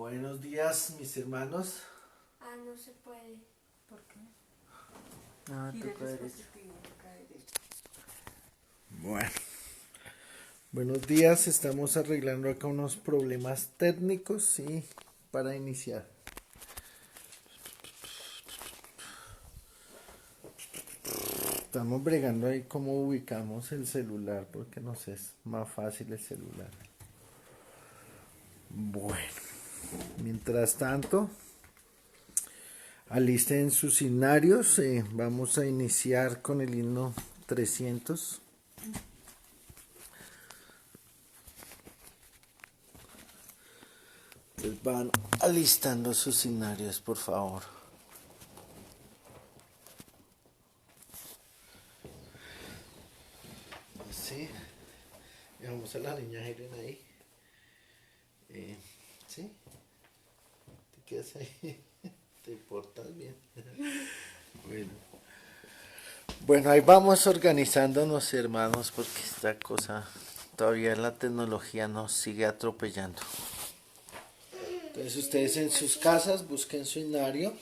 Buenos días, mis hermanos. No se puede. ¿Por qué? No, Gire toca después derecho. de toca derecho. Bueno, buenos días. Estamos arreglando acá unos problemas técnicos, sí, para iniciar. Estamos bregando ahí cómo ubicamos el celular, porque nos es más fácil el celular. Bueno, mientras tanto, alisten sus himnarios. Vamos a iniciar con el himno 300. Entonces van alistando sus himnarios, por favor. Así. Dejamos a la niña Helen ahí. ¿Sí? ¿Te quedas ahí? ¿Te portas bien? Bueno, ahí vamos organizándonos, hermanos, porque esta cosa, todavía la tecnología nos sigue atropellando. Entonces ustedes en sus casas busquen su himnario.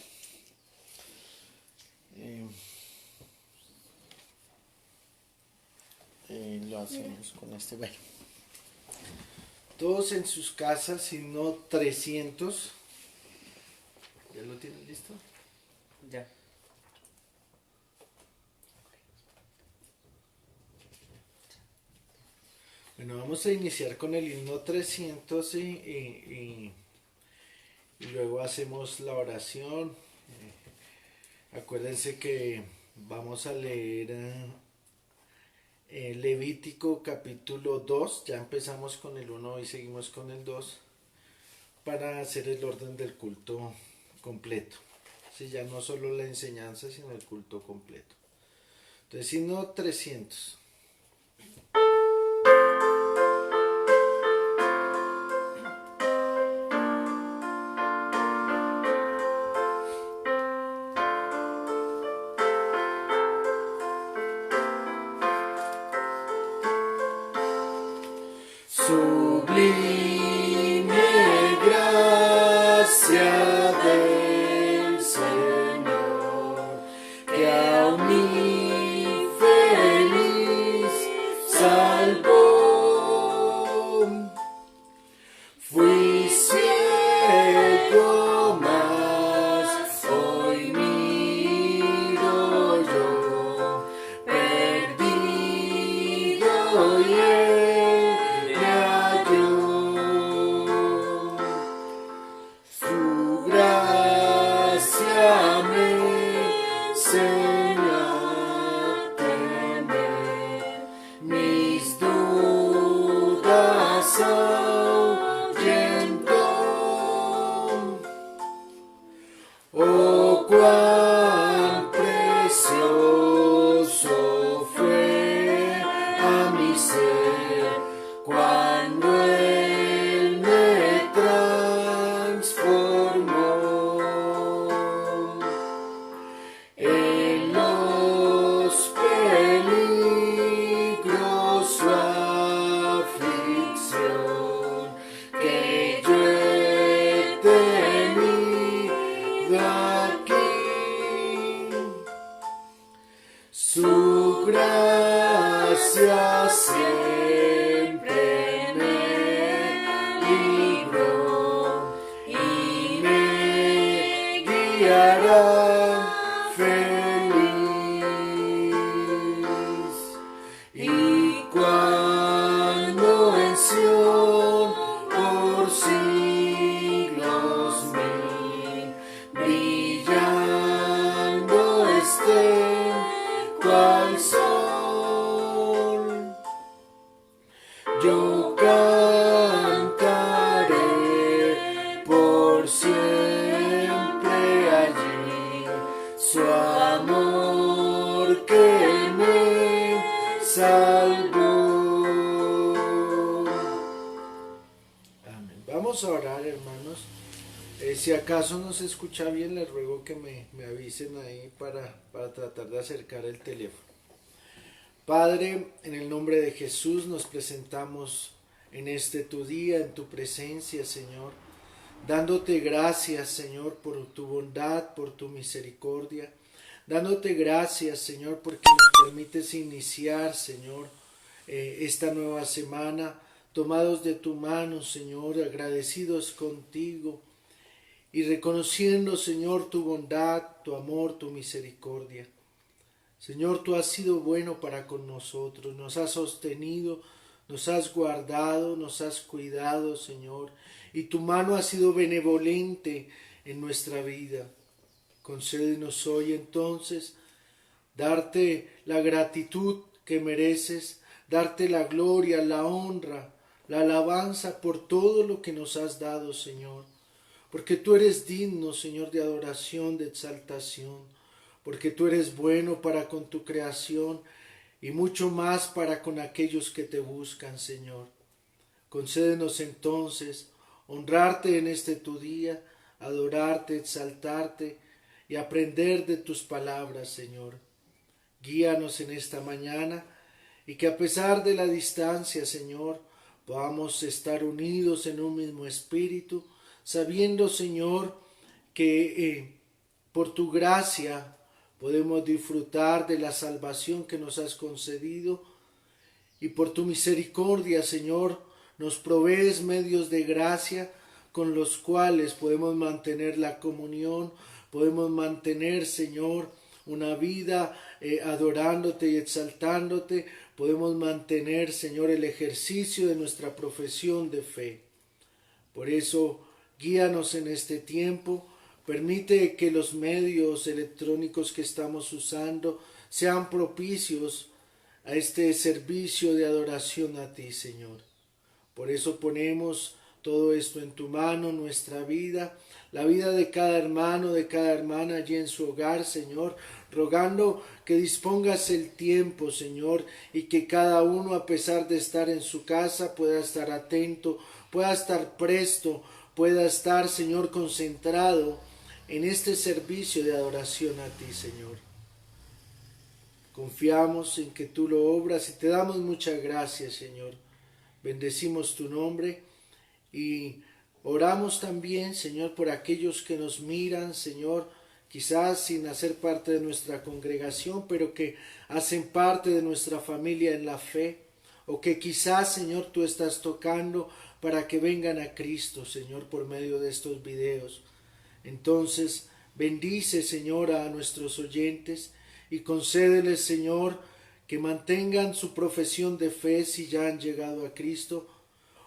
Lo hacemos con este. Bueno, todos en sus casas, si no 300. ¿Ya lo tienen listo? Ya. Bueno, vamos a iniciar con el himno 300 y luego hacemos la oración. Acuérdense que vamos a leer Levítico capítulo 2, ya empezamos con el 1 y seguimos con el 2 para hacer el orden del culto completo. Sí, ya no solo la enseñanza, sino el culto completo. Entonces, himno 300. Sublime gracia del Señor, que a un infeliz salvó. Fui ciego, mas hoy miro yo, perdido y él me halló. Su gracia me enseña a temer, mis dudas ahuyentó. Oh, cuán precioso fue a mi ser cuando Él me transformó. En los peligros su aflicción que yo he tenido aquí, su gracia siempre me libró y me guiará feliz. Y cuando en Sion por siglos mil brillando esté cual sol, yo cantaré por siempre allí su amor que me salvó. Amén. Vamos a orar, hermanos. Si acaso no se escucha bien, les ruego que me avisen ahí para tratar de acercar el teléfono. Padre, en el nombre de Jesús nos presentamos en este tu día, en tu presencia, Señor, dándote gracias, Señor, por tu bondad, por tu misericordia, dándote gracias, Señor, porque nos permites iniciar, Señor, esta nueva semana, tomados de tu mano, Señor, agradecidos contigo y reconociendo, Señor, tu bondad, tu amor, tu misericordia. Señor, tú has sido bueno para con nosotros, nos has sostenido, nos has guardado, nos has cuidado, Señor, y tu mano ha sido benevolente en nuestra vida. Concédenos hoy entonces darte la gratitud que mereces, darte la gloria, la honra, la alabanza por todo lo que nos has dado, Señor, porque tú eres digno, Señor, de adoración, de exaltación, porque tú eres bueno para con tu creación y mucho más para con aquellos que te buscan, Señor. Concédenos entonces honrarte en este tu día, adorarte, exaltarte y aprender de tus palabras, Señor. Guíanos en esta mañana y que a pesar de la distancia, Señor, podamos estar unidos en un mismo espíritu, sabiendo, Señor, que por tu gracia podemos disfrutar de la salvación que nos has concedido y por tu misericordia, Señor, nos provees medios de gracia con los cuales podemos mantener la comunión, podemos mantener, Señor, una vida adorándote y exaltándote, podemos mantener, Señor, el ejercicio de nuestra profesión de fe. Por eso, guíanos en este tiempo, permite que los medios electrónicos que estamos usando sean propicios a este servicio de adoración a ti, Señor. Por eso ponemos todo esto en tu mano, nuestra vida, la vida de cada hermano, de cada hermana allí en su hogar, Señor, rogando que dispongas el tiempo, Señor, y que cada uno, a pesar de estar en su casa, pueda estar atento, pueda estar presto, pueda estar, Señor, concentrado en este servicio de adoración a ti, Señor. Confiamos en que tú lo obras y te damos muchas gracias, Señor. Bendecimos tu nombre y oramos también, Señor, por aquellos que nos miran, Señor, quizás sin hacer parte de nuestra congregación, pero que hacen parte de nuestra familia en la fe, o que quizás, Señor, tú estás tocando para que vengan a Cristo, Señor, por medio de estos videos. Entonces, bendice, Señor, a nuestros oyentes y concédeles, Señor, que mantengan su profesión de fe si ya han llegado a Cristo,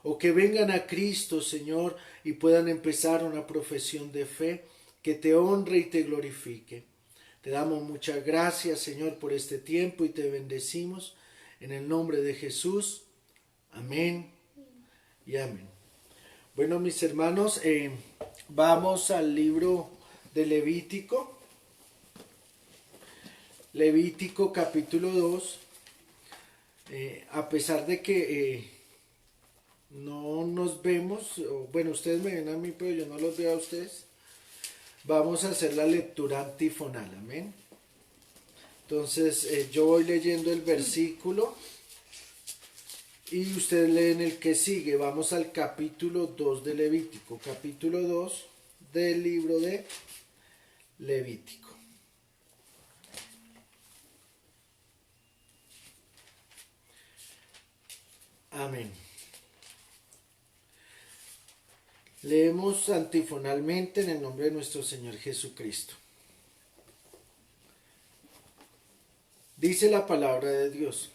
o que vengan a Cristo, Señor, y puedan empezar una profesión de fe que te honre y te glorifique. Te damos muchas gracias, Señor, por este tiempo y te bendecimos en el nombre de Jesús. Amén y amén. Bueno, mis hermanos, vamos al libro de Levítico. Levítico capítulo 2. A pesar de que no nos vemos, bueno, ustedes me ven a mí, pero yo no los veo a ustedes, vamos a hacer la lectura antifonal, amén. Entonces, yo voy leyendo el versículo y ustedes leen el que sigue. Vamos al capítulo 2 de Levítico, capítulo 2 del libro de Levítico. Amén. Leemos antifonalmente en el nombre de nuestro Señor Jesucristo. Dice la palabra de Dios: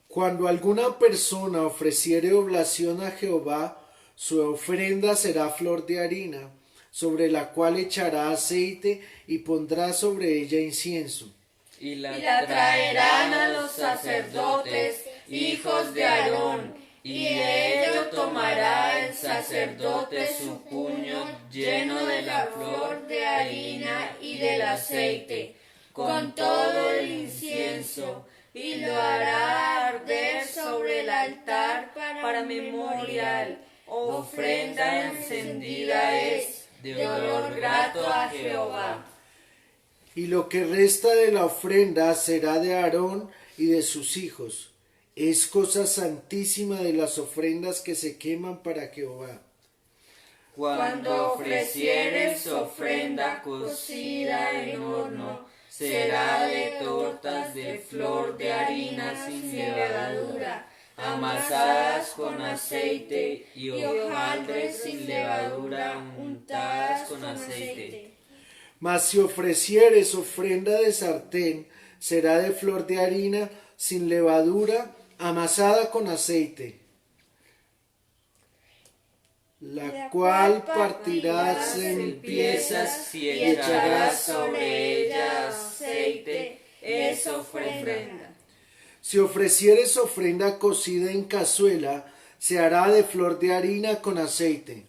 cuando alguna persona ofreciere oblación a Jehová, su ofrenda será flor de harina, sobre la cual echará aceite y pondrá sobre ella incienso. Y la traerán a los sacerdotes, hijos de Aarón, y de ello tomará el sacerdote su puño lleno de la flor de harina y del aceite, con todo el incienso, y lo hará arder sobre el altar para memorial. Ofrenda encendida es, de olor grato a Jehová. Y lo que resta de la ofrenda será de Aarón y de sus hijos. Es cosa santísima de las ofrendas que se queman para Jehová. Cuando ofrecieres ofrenda cocida en horno, será de tortas de flor de harina sin levadura, amasadas con aceite, y hojaldres sin levadura untadas con aceite. Mas si ofrecieres ofrenda de sartén, será de flor de harina sin levadura, amasada con aceite, la cual partirás en piezas y echarás sobre ella aceite, es ofrenda. Si ofrecieres ofrenda cocida en cazuela, se hará de flor de harina con aceite.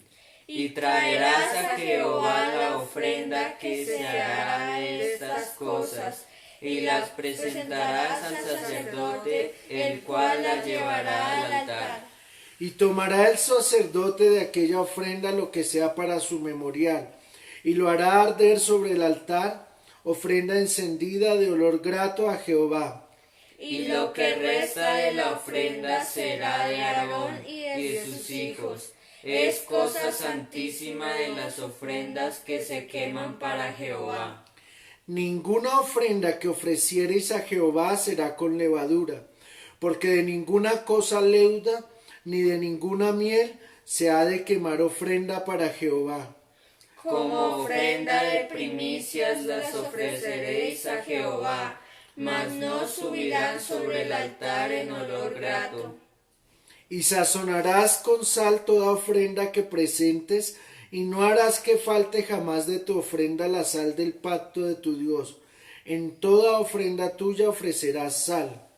Y traerás a Jehová la ofrenda que se hará de estas cosas, y las presentarás al sacerdote, el cual las llevará al altar. Y tomará el sacerdote de aquella ofrenda lo que sea para su memorial, y lo hará arder sobre el altar, ofrenda encendida de olor grato a Jehová. Y lo que resta de la ofrenda será de Aarón y de sus hijos. Es cosa santísima de las ofrendas que se queman para Jehová. Ninguna ofrenda que ofreciereis a Jehová será con levadura, porque de ninguna cosa leuda ni de ninguna miel se ha de quemar ofrenda para Jehová. Como ofrenda de primicias las ofreceréis a Jehová, mas no subirán sobre el altar en olor grato. Y sazonarás con sal toda ofrenda que presentes, y no harás que falte jamás de tu ofrenda la sal del pacto de tu Dios. En toda ofrenda tuya ofrecerás sal.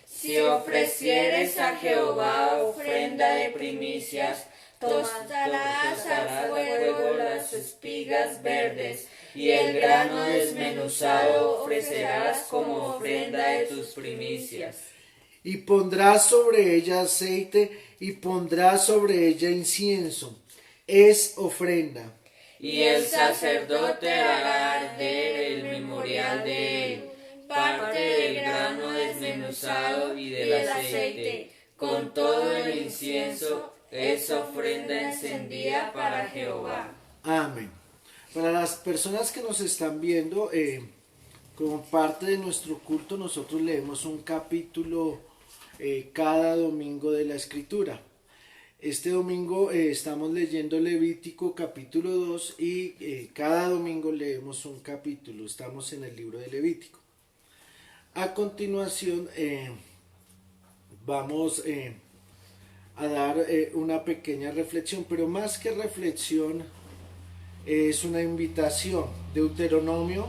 Si ofrecieres a Jehová ofrenda de primicias, tostarás al fuego las espigas verdes, y el grano desmenuzado ofrecerás como ofrenda de tus primicias. Y pondrás sobre ella aceite, y pondrás sobre ella incienso. Es ofrenda. Y el sacerdote hará arder el memorial de él, parte del grano desmenuzado y del aceite, con todo el incienso, es ofrenda encendida para Jehová. Amén. Para las personas que nos están viendo, como parte de nuestro culto, nosotros leemos un capítulo cada domingo de la Escritura. Este domingo estamos leyendo Levítico capítulo 2 y cada domingo leemos un capítulo. Estamos en el libro de Levítico. A continuación vamos a dar una pequeña reflexión, pero más que reflexión es una invitación. Deuteronomio.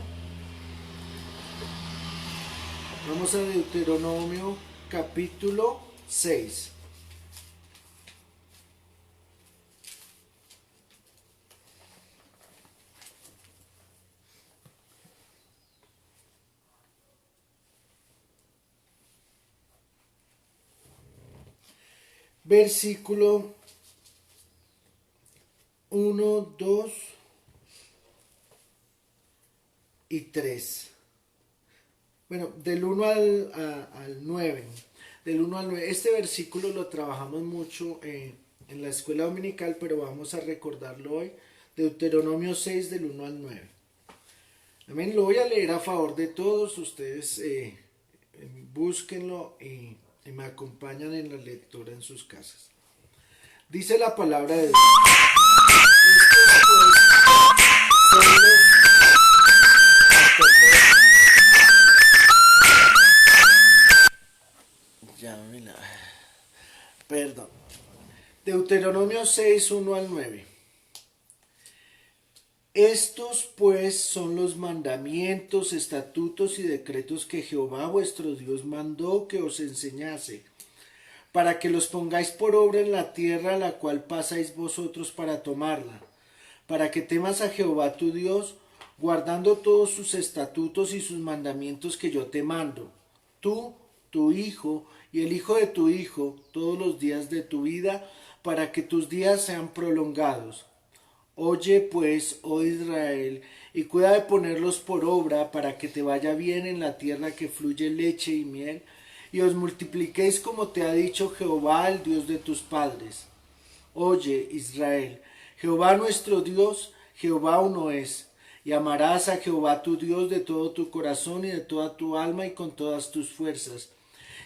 Vamos a Deuteronomio capítulo 6. Versículo 1, 2 y 3. Bueno, del 1 al 9. Del 1 al 9. Este versículo lo trabajamos mucho en la escuela dominical, pero vamos a recordarlo hoy. Deuteronomio 6, del 1 al 9. Amén. Lo voy a leer a favor de todos. Ustedes búsquenlo y me acompañan en la lectura en sus casas. Dice la palabra de Dios. Perdón. Deuteronomio 6, 1 al 9. Estos pues son los mandamientos, estatutos y decretos que Jehová vuestro Dios mandó que os enseñase, para que los pongáis por obra en la tierra a la cual pasáis vosotros para tomarla, para que temas a Jehová tu Dios, guardando todos sus estatutos y sus mandamientos que yo te mando, tú, tu hijo y el hijo de tu hijo, todos los días de tu vida, para que tus días sean prolongados. Oye pues, oh Israel, y cuida de ponerlos por obra para que te vaya bien en la tierra que fluye leche y miel, y os multipliquéis como te ha dicho Jehová, el Dios de tus padres. Oye, Israel, Jehová nuestro Dios, Jehová uno es. Y amarás a Jehová tu Dios de todo tu corazón y de toda tu alma y con todas tus fuerzas.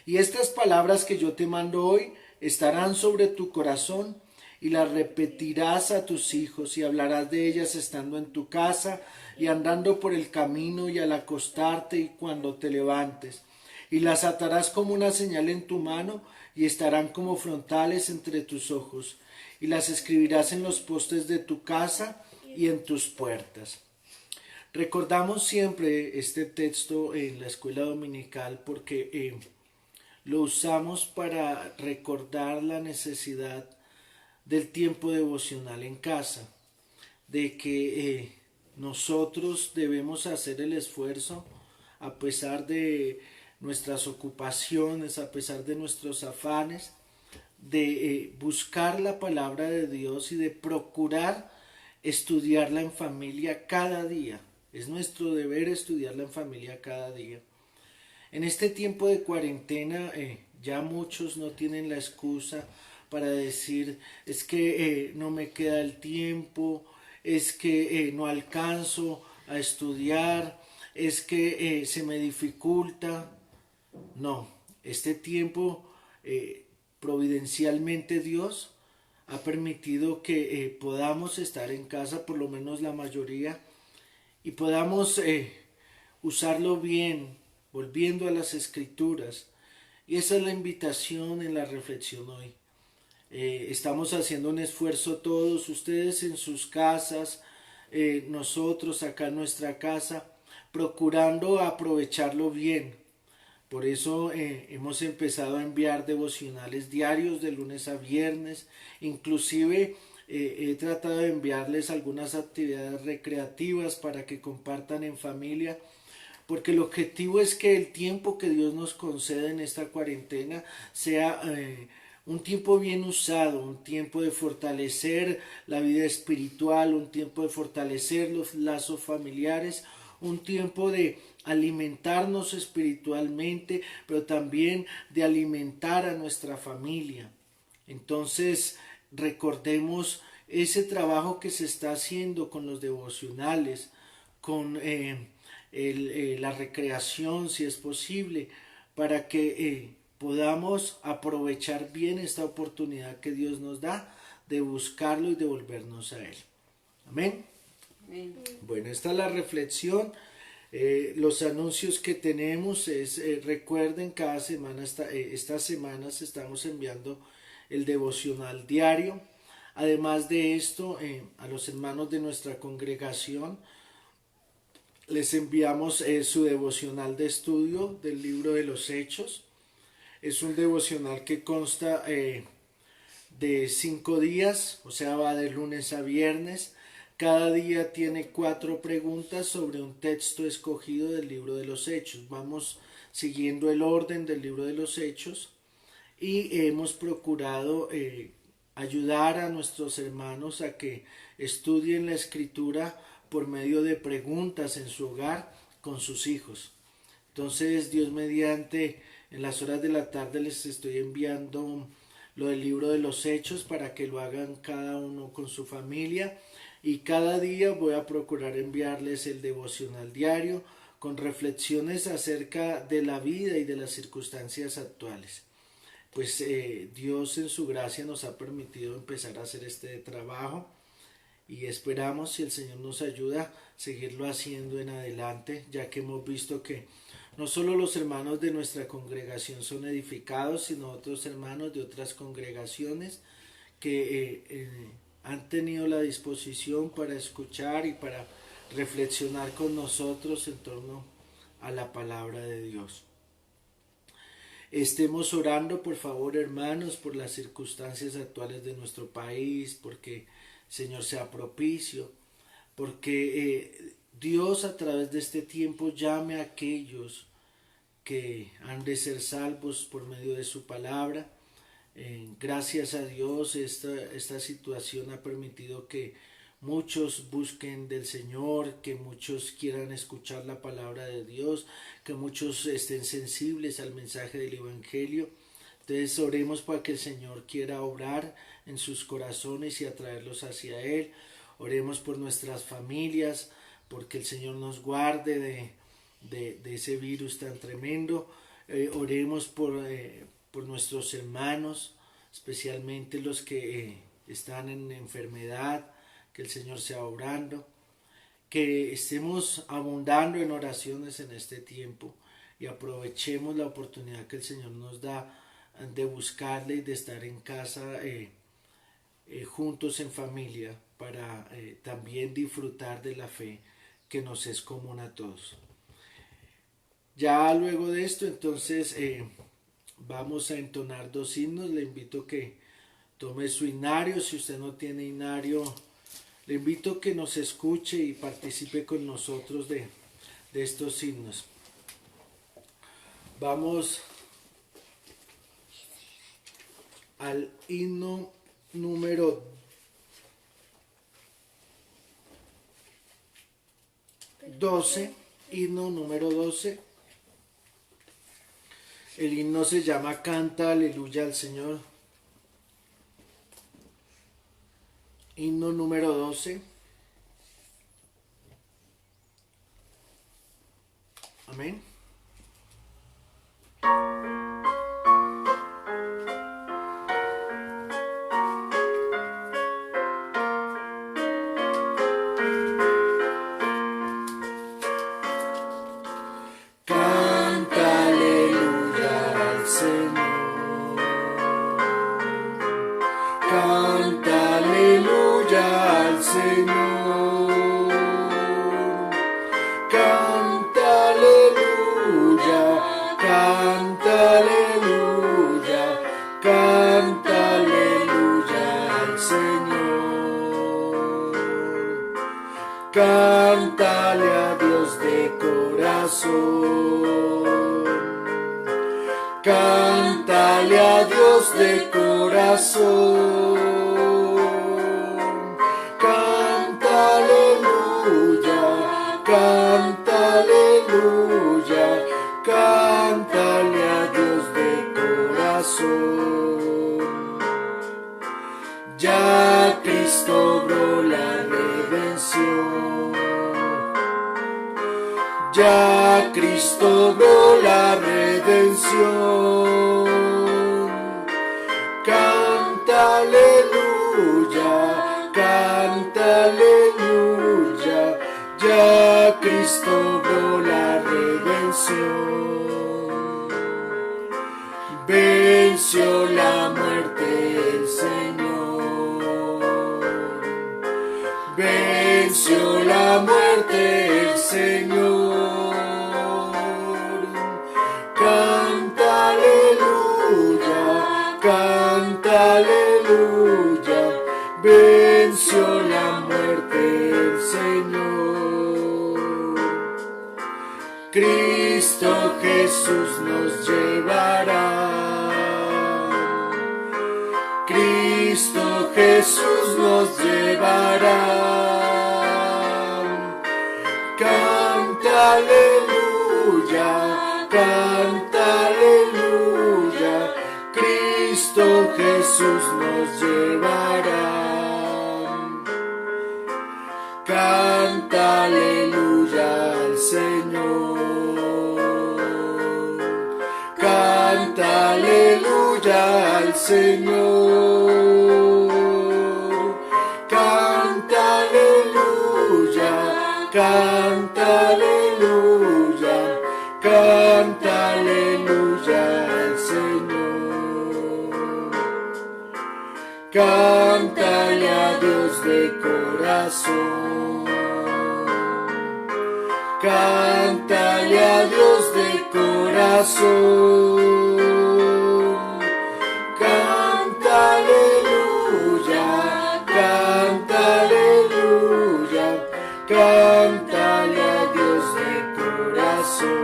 Y estas palabras que yo te mando hoy estarán sobre tu corazón, y las repetirás a tus hijos, y hablarás de ellas estando en tu casa, y andando por el camino, y al acostarte, y cuando te levantes. Y las atarás como una señal en tu mano, y estarán como frontales entre tus ojos. Y las escribirás en los postes de tu casa y en tus puertas. Recordamos siempre este texto en la escuela dominical porque lo usamos para recordar la necesidad del tiempo devocional en casa, de que nosotros debemos hacer el esfuerzo a pesar de nuestras ocupaciones, a pesar de nuestros afanes, de buscar la palabra de Dios y de procurar estudiarla en familia cada día. Es nuestro deber estudiarla en familia cada día. En este tiempo de cuarentena ya muchos no tienen la excusa para decir es que no me queda el tiempo, es que no alcanzo a estudiar, es que se me dificulta. No, este tiempo providencialmente Dios ha permitido que podamos estar en casa, por lo menos la mayoría, y podamos usarlo bien, volviendo a las escrituras. Y esa es la invitación en la reflexión hoy. Estamos haciendo un esfuerzo todos, ustedes en sus casas, nosotros acá en nuestra casa, procurando aprovecharlo bien. Por eso hemos empezado a enviar devocionales diarios de lunes a viernes. Inclusive he tratado de enviarles algunas actividades recreativas para que compartan en familia, porque el objetivo es que el tiempo que Dios nos concede en esta cuarentena sea un tiempo bien usado, un tiempo de fortalecer la vida espiritual, un tiempo de fortalecer los lazos familiares, un tiempo de alimentarnos espiritualmente, pero también de alimentar a nuestra familia. Entonces, recordemos ese trabajo que se está haciendo con los devocionales, con la recreación, si es posible, para que podamos aprovechar bien esta oportunidad que Dios nos da de buscarlo y de volvernos a Él. Amén. Bueno, esta es la reflexión. Los anuncios que tenemos es, recuerden, cada semana, estas semanas estamos enviando el devocional diario. Además de esto, a los hermanos de nuestra congregación les enviamos su devocional de estudio del libro de los Hechos. Es un devocional que consta de 5 días, o sea, va de lunes a viernes. Cada día tiene 4 preguntas sobre un texto escogido del libro de los Hechos. Vamos siguiendo el orden del libro de los Hechos y hemos procurado ayudar a nuestros hermanos a que estudien la escritura por medio de preguntas en su hogar con sus hijos. Entonces, Dios mediante, en las horas de la tarde les estoy enviando lo del libro de los Hechos para que lo hagan cada uno con su familia. Y cada día voy a procurar enviarles el devocional diario con reflexiones acerca de la vida y de las circunstancias actuales. Pues Dios en su gracia nos ha permitido empezar a hacer este trabajo y esperamos, si el Señor nos ayuda, seguirlo haciendo en adelante, ya que hemos visto que no solo los hermanos de nuestra congregación son edificados, sino otros hermanos de otras congregaciones que han tenido la disposición para escuchar y para reflexionar con nosotros en torno a la palabra de Dios. Estemos orando, por favor, hermanos, por las circunstancias actuales de nuestro país, porque el Señor sea propicio, porque Dios a través de este tiempo llame a aquellos que han de ser salvos por medio de su palabra. Gracias a Dios esta situación ha permitido que muchos busquen del Señor, que muchos quieran escuchar la palabra de Dios, que muchos estén sensibles al mensaje del Evangelio. Entonces oremos para que el Señor quiera obrar en sus corazones y atraerlos hacia Él. Oremos por nuestras familias, porque el Señor nos guarde de ese virus tan tremendo. Oremos por nuestros hermanos, especialmente los que están en enfermedad, que el Señor sea obrando, que estemos abundando en oraciones en este tiempo y aprovechemos la oportunidad que el Señor nos da de buscarle y de estar en casa juntos en familia para también disfrutar de la fe que nos es común a todos. Ya luego de esto, entonces vamos a entonar 2 himnos. Le invito a que tome su himnario. Si usted no tiene himnario, le invito a que nos escuche y participe con nosotros de estos himnos. Vamos al himno número 12, himno número 12. El himno se llama Canta Aleluya al Señor. Himno número 12. Amén. Canta aleluya al Señor, canta aleluya, canta aleluya, canta aleluya al Señor. Cántale a Dios de corazón, cántale a Dios de corazón. Canta aleluya, canta aleluya, cántale a Dios de corazón. Ya Cristo obró la redención, ya Cristo obró la redención. Canta aleluya, canta aleluya, ya Cristo obró la redención. Venció la muerte el Señor, venció la muerte el Señor. Canta aleluya, canta aleluya, venció la muerte el Señor. Cristo Jesús nos llevará, Cristo Jesús nos llevará. Canta aleluya, canta aleluya, Cristo Jesús nos llevará. Canta aleluya al Señor, canta aleluya al Señor. Canta aleluya, canta aleluya, canta aleluya al Señor. Cántale a Dios de corazón, cántale a Dios de corazón. Canta aleluya, canta aleluya, cántale a Dios de corazón.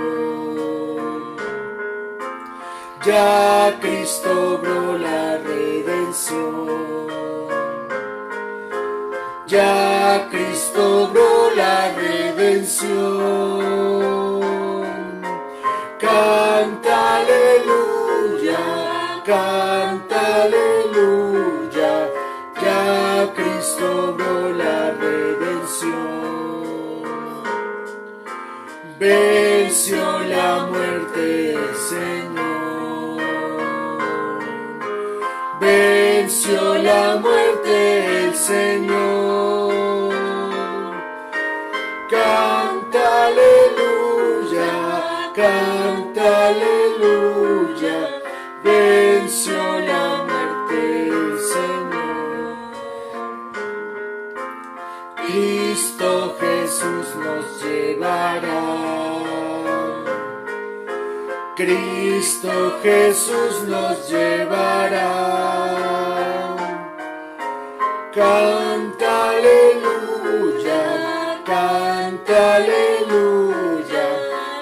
Ya Cristo obró la redención, ya Cristo obró la redención. Canta aleluya, canta aleluya, a Cristo obró la redención. Venció la muerte el Señor. Venció la muerte el Señor. Canta aleluya, canta aleluya. Venció la muerte el Señor. Cristo Jesús nos llevará. Cristo Jesús nos llevará. Canta aleluya, canta aleluya.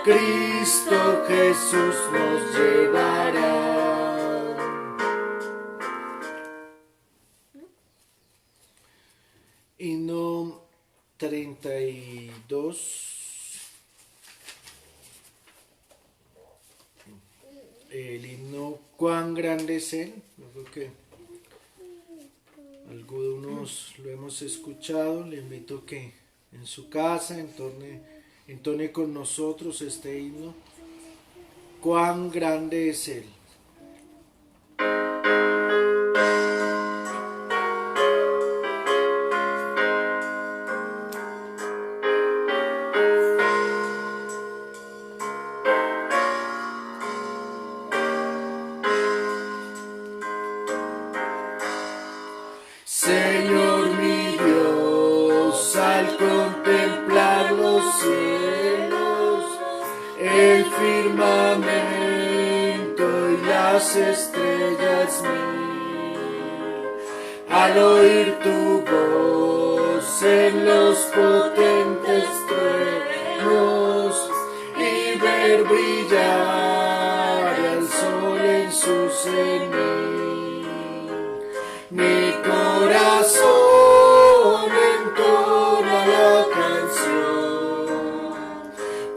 Cristo Jesús nos llevará. Himno 32. El himno Cuán grande es Él. Yo creo que algunos lo hemos escuchado. Le invito a que en su casa entone con nosotros este himno. Cuán grande es Él. Señor mi Dios, al contemplar los cielos, el firmamento y las estrellas mil, al oír tu voz en los potentes truenos y ver brillar al sol en su cenit. Mi corazón entona la canción.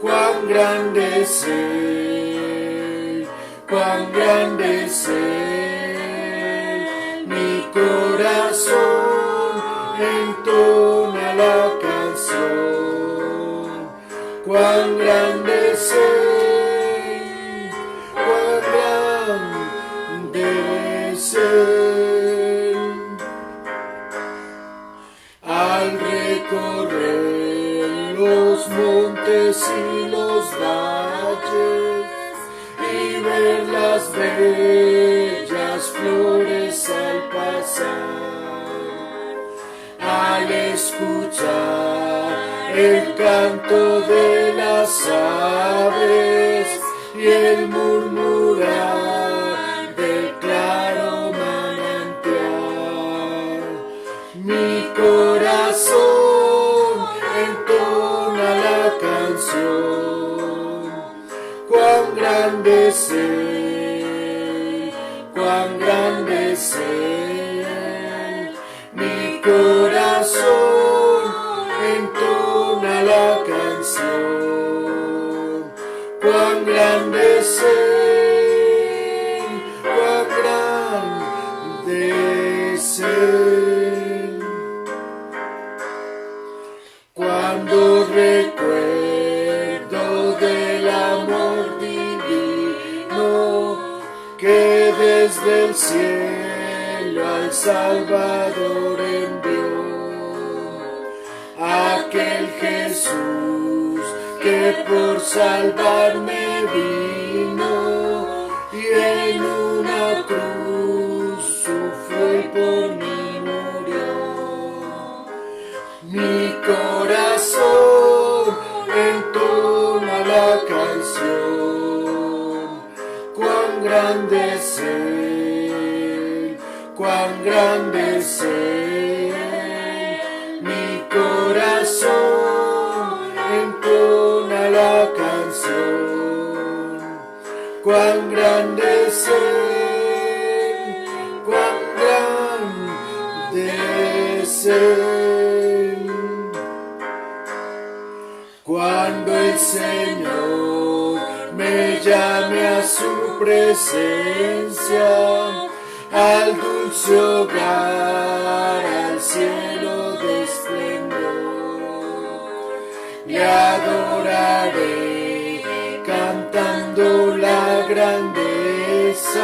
Cuán grande es Él, cuán grande es Él. Mi corazón entona la canción. Cuán grande es Él, cuán grande es Él. Al recorrer los montes y los valles y ver las bellas flores al pasar, al escuchar el canto de las aves y el murmurar del claro manantial, mi corazón entona la canción. Cuán grande es Él, cuán grande es Él. Mi corazón entona la canción. Cuán grande es Él, cuán grande es Él. Cuando recuerdo del amor divino que desde el cielo al Salvador envió, aquel Jesús que por salvarme vino y en una cruz sufrió y por mí murió. Mi corazón entona la canción. Cuán grande es Él, cuán grande es Él. Mi corazón entona la canción. Cuán grande es Él, cuán grande es Él. Cuando el Señor me llame a su presencia al dulce hogar, al cielo de esplendor. Le adoraré cantando la grandeza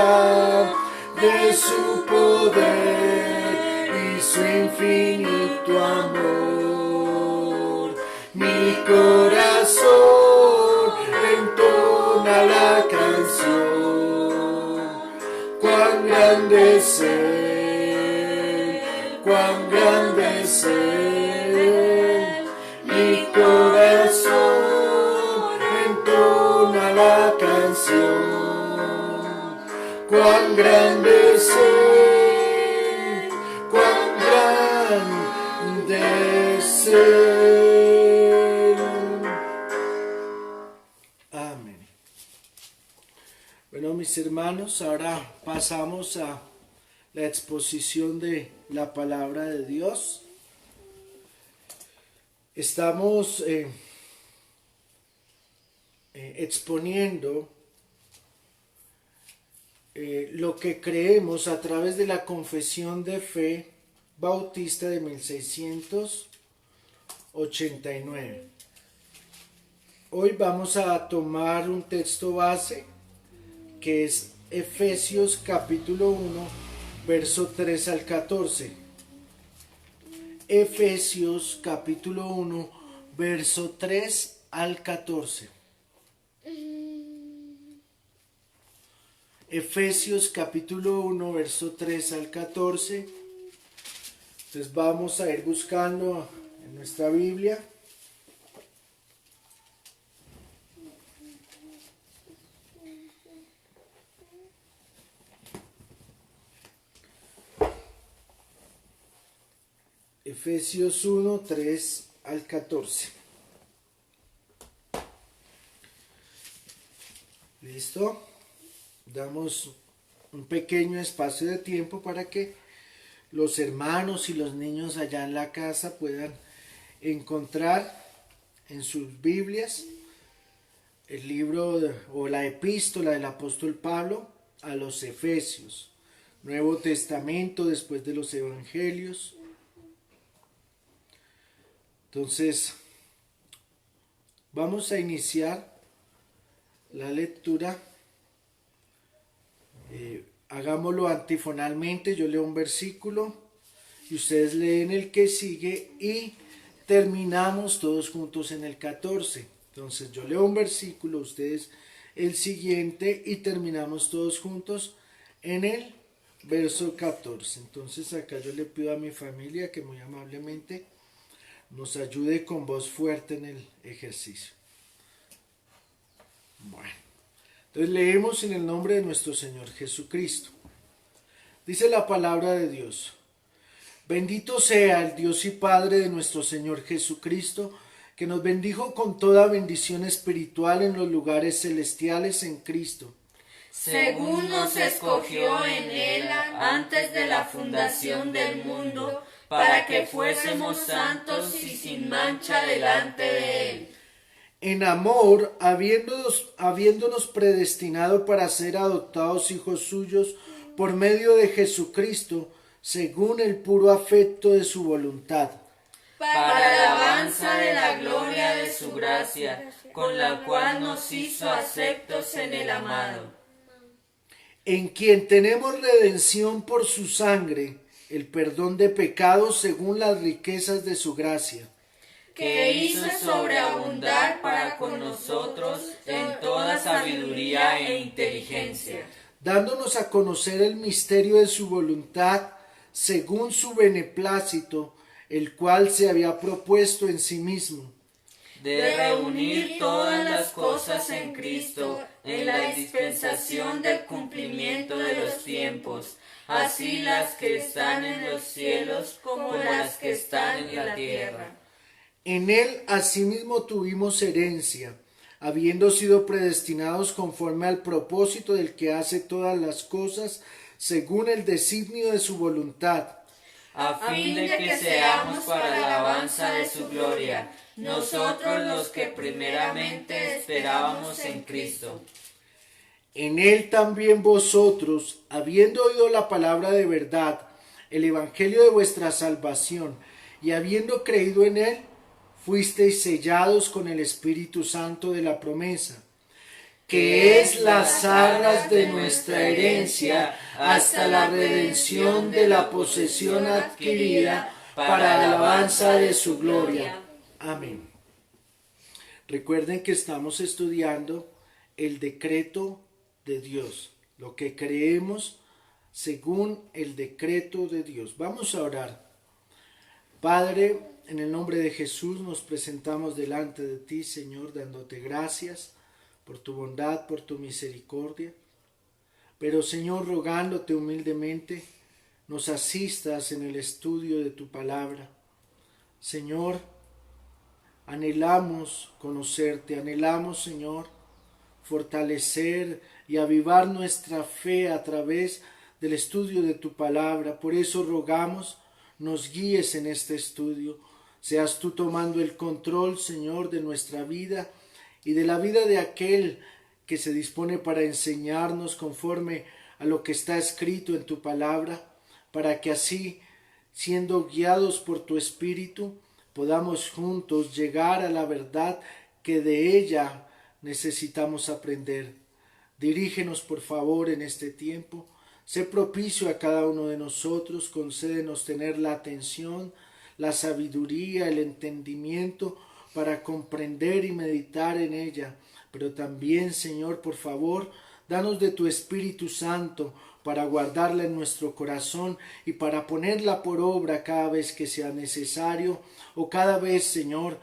de su poder y su infinito amor. Mi corazón entona la canción. Cuán grande es Él, cuán grande es Él. Mi corazón entona la canción. Cuán grande es Él, cuán grande es Él. Amén. Bueno, mis hermanos, ahora pasamos a la exposición de la palabra de Dios. Estamos exponiendo lo que creemos a través de la confesión de fe bautista de 1689. Hoy vamos a tomar un texto base que es Efesios capítulo 1, verso 3 al 14. Efesios capítulo 1, verso 3 al 14. Efesios capítulo 1, verso 3 al 14. Entonces vamos a ir buscando en nuestra Biblia. Efesios 1, 3 al 14. ¿Listo? Damos un pequeño espacio de tiempo para que los hermanos y los niños allá en la casa puedan encontrar en sus Biblias el libro o la epístola del apóstol Pablo a los Efesios, Nuevo Testamento después de los Evangelios. Entonces, vamos a iniciar la lectura. Hagámoslo antifonalmente. Yo leo un versículo y ustedes leen el que sigue y terminamos todos juntos en el 14. Entonces yo leo un versículo, ustedes el siguiente y terminamos todos juntos en el verso 14. Entonces acá yo le pido a mi familia que muy amablemente nos ayude con voz fuerte en el ejercicio. Bueno, entonces leemos en el nombre de nuestro Señor Jesucristo. Dice la palabra de Dios: bendito sea el Dios y Padre de nuestro Señor Jesucristo, que nos bendijo con toda bendición espiritual en los lugares celestiales en Cristo, según nos escogió en Él antes de la fundación del mundo, para que fuésemos santos y sin mancha delante de Él. En amor, habiéndonos predestinado para ser adoptados hijos suyos por medio de Jesucristo, según el puro afecto de su voluntad, para alabanza de la gloria de su gracia, con la cual nos hizo aceptos en el amado, en quien tenemos redención por su sangre, el perdón de pecados según las riquezas de su gracia, que hizo sobreabundar para con nosotros en toda sabiduría e inteligencia, dándonos a conocer el misterio de su voluntad según su beneplácito, el cual se había propuesto en sí mismo, de reunir todas las cosas en Cristo, en la dispensación del cumplimiento de los tiempos, así las que están en los cielos como las que están en la tierra. En él asimismo tuvimos herencia, habiendo sido predestinados conforme al propósito del que hace todas las cosas según el designio de su voluntad, a fin de que seamos para la alabanza de su gloria, nosotros los que primeramente esperábamos en Cristo. En él también vosotros, habiendo oído la palabra de verdad, el evangelio de vuestra salvación, y habiendo creído en él, fuisteis sellados con el Espíritu Santo de la promesa, que es las arras de nuestra herencia hasta la redención de la posesión adquirida para la alabanza de su gloria. Amén. Recuerden que estamos estudiando el decreto de Dios, lo que creemos según el decreto de Dios. Vamos a orar. Padre, en el nombre de Jesús nos presentamos delante de ti, Señor, dándote gracias por tu bondad, por tu misericordia. Pero, Señor, rogándote humildemente, nos asistas en el estudio de tu palabra. Señor, anhelamos conocerte, anhelamos, Señor, fortalecer y avivar nuestra fe a través del estudio de tu palabra. Por eso rogamos, nos guíes en este estudio. Seas tú tomando el control, Señor, de nuestra vida y de la vida de aquel que se dispone para enseñarnos conforme a lo que está escrito en tu palabra, para que así, siendo guiados por tu Espíritu, podamos juntos llegar a la verdad que de ella necesitamos aprender. Dirígenos, por favor, en este tiempo. Sé propicio a cada uno de nosotros. Concédenos tener la atención, la sabiduría, el entendimiento para comprender y meditar en ella. Pero también, Señor, por favor, danos de tu Espíritu Santo para guardarla en nuestro corazón y para ponerla por obra cada vez que sea necesario o cada vez, Señor,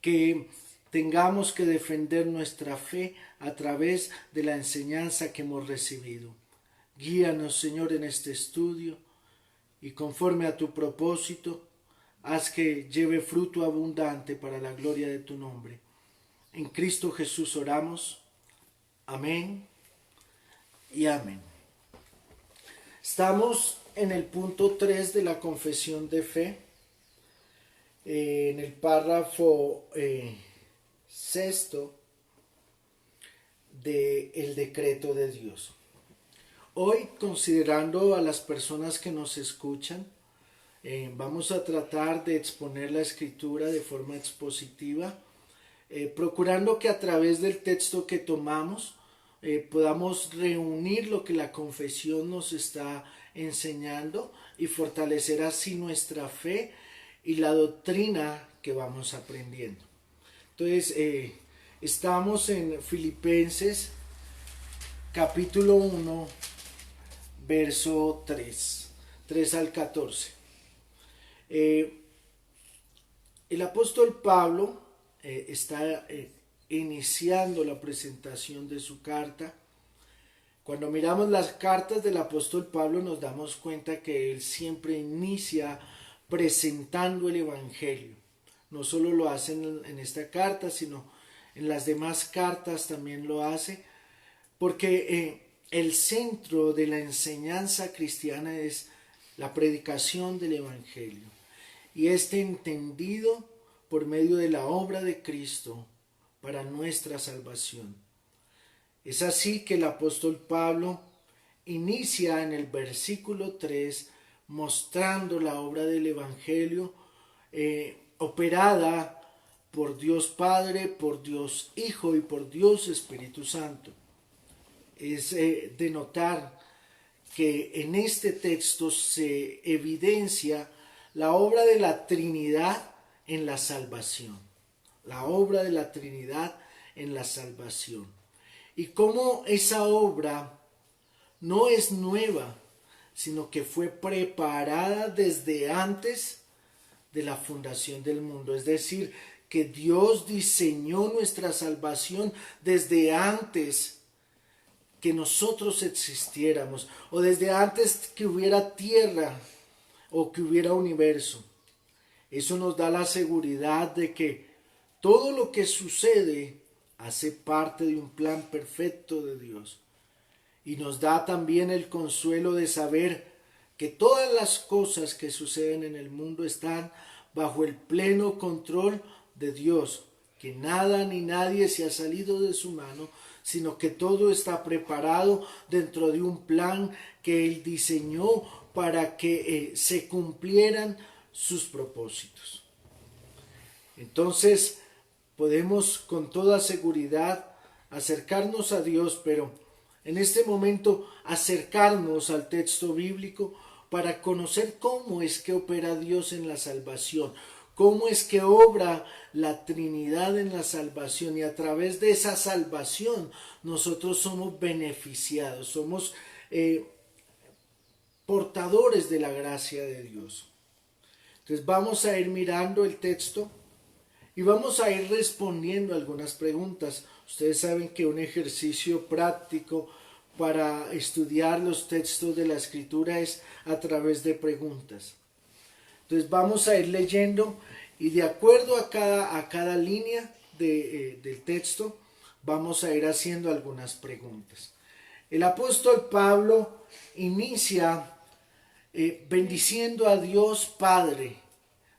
que tengamos que defender nuestra fe a través de la enseñanza que hemos recibido. Guíanos, Señor, en este estudio y conforme a tu propósito, haz que lleve fruto abundante para la gloria de tu nombre. En Cristo Jesús oramos. Amén y amén. Estamos en el punto 3 de la confesión de fe, en el párrafo sexto del decreto de Dios. Hoy, considerando a las personas que nos escuchan, vamos a tratar de exponer la escritura de forma expositiva, procurando que a través del texto que tomamos podamos reunir lo que la confesión nos está enseñando y fortalecer así nuestra fe y la doctrina que vamos aprendiendo. Entonces, estamos en Filipenses capítulo 1, verso 3 al 14. El apóstol Pablo está iniciando la presentación de su carta. Cuando miramos las cartas del apóstol Pablo nos damos cuenta que él siempre inicia presentando el evangelio. No solo lo hace en esta carta, sino en las demás cartas también lo hace, porque el centro de la enseñanza cristiana es la predicación del evangelio, y este entendido por medio de la obra de Cristo para nuestra salvación. Es así que el apóstol Pablo inicia en el versículo 3 mostrando la obra del evangelio operada por Dios Padre, por Dios Hijo y por Dios Espíritu Santo. Es de notar que en este texto se evidencia la obra de la Trinidad en la salvación. La obra de la Trinidad en la salvación. Y cómo esa obra no es nueva, sino que fue preparada desde antes de la fundación del mundo. Es decir, que Dios diseñó nuestra salvación desde antes que nosotros existiéramos, o desde antes que hubiera tierra o que hubiera universo. Eso nos da la seguridad de que todo lo que sucede hace parte de un plan perfecto de Dios. Y nos da también el consuelo de saber que todas las cosas que suceden en el mundo están bajo el pleno control de Dios, que nada ni nadie se ha salido de su mano, sino que todo está preparado dentro de un plan que Él diseñó para que se cumplieran sus propósitos. Entonces, podemos con toda seguridad acercarnos a Dios, pero en este momento acercarnos al texto bíblico para conocer cómo es que opera Dios en la salvación, cómo es que obra la Trinidad en la salvación, y a través de esa salvación nosotros somos beneficiados, somos portadores de la gracia de Dios. Entonces vamos a ir mirando el texto y vamos a ir respondiendo algunas preguntas. Ustedes saben que un ejercicio práctico para estudiar los textos de la Escritura es a través de preguntas. Entonces vamos a ir leyendo y de acuerdo a cada línea del texto vamos a ir haciendo algunas preguntas. El apóstol Pablo inicia bendiciendo a Dios Padre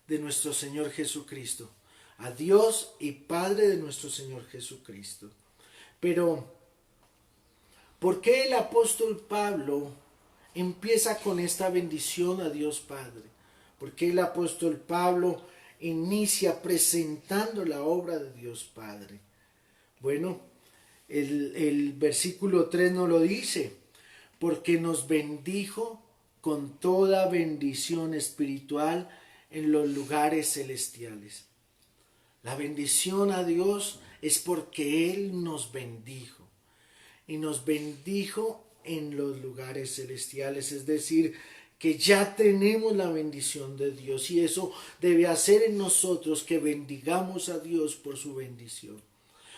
de nuestro Señor Jesucristo. A Dios y Padre de nuestro Señor Jesucristo. Pero, ¿por qué el apóstol Pablo empieza con esta bendición a Dios Padre? ¿Por qué el apóstol Pablo inicia presentando la obra de Dios Padre? Bueno, el versículo 3 nos lo dice, porque nos bendijo con toda bendición espiritual en los lugares celestiales. La bendición a Dios es porque Él nos bendijo. Y nos bendijo en los lugares celestiales. Es decir, que ya tenemos la bendición de Dios. Y eso debe hacer en nosotros que bendigamos a Dios por su bendición.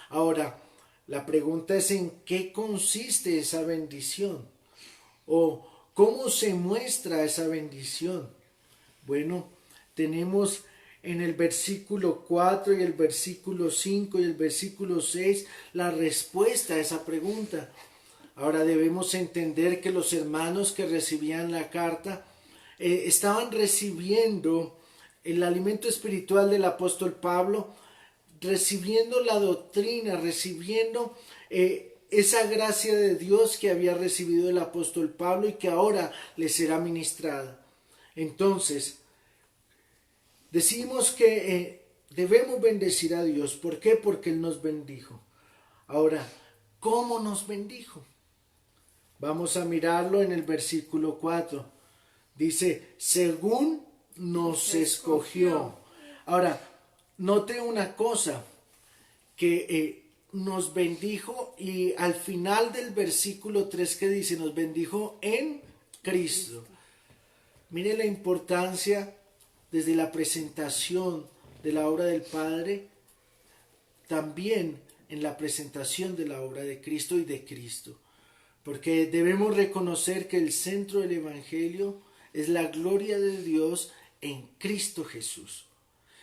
Ahora, la pregunta es ¿en qué consiste esa bendición? ¿O cómo se muestra esa bendición? Bueno, tenemos en el versículo 4 y el versículo 5 y el versículo 6 la respuesta a esa pregunta. Ahora debemos entender que los hermanos que recibían la carta estaban recibiendo el alimento espiritual del apóstol Pablo, recibiendo la doctrina, recibiendo esa gracia de Dios que había recibido el apóstol Pablo y que ahora les será ministrada. Entonces, decimos que debemos bendecir a Dios. ¿Por qué? Porque Él nos bendijo. Ahora, ¿cómo nos bendijo? Vamos a mirarlo en el versículo 4. Dice, según nos escogió. Ahora, note una cosa, que nos bendijo y al final del versículo 3 que dice, nos bendijo en Cristo. Mire la importancia desde la presentación de la obra del Padre, también en la presentación de la obra de Cristo y de Cristo. Porque debemos reconocer que el centro del Evangelio es la gloria de Dios en Cristo Jesús.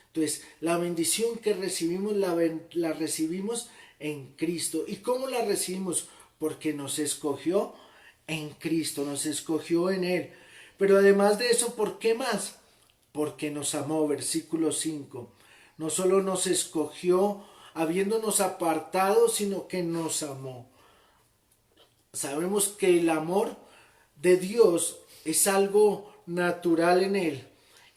Entonces, la bendición que recibimos, la recibimos en Cristo. ¿Y cómo la recibimos? Porque nos escogió en Cristo, nos escogió en Él. Pero además de eso, ¿por qué más? Porque nos amó, versículo 5. No solo nos escogió habiéndonos apartado, sino que nos amó. Sabemos que el amor de Dios es algo natural en Él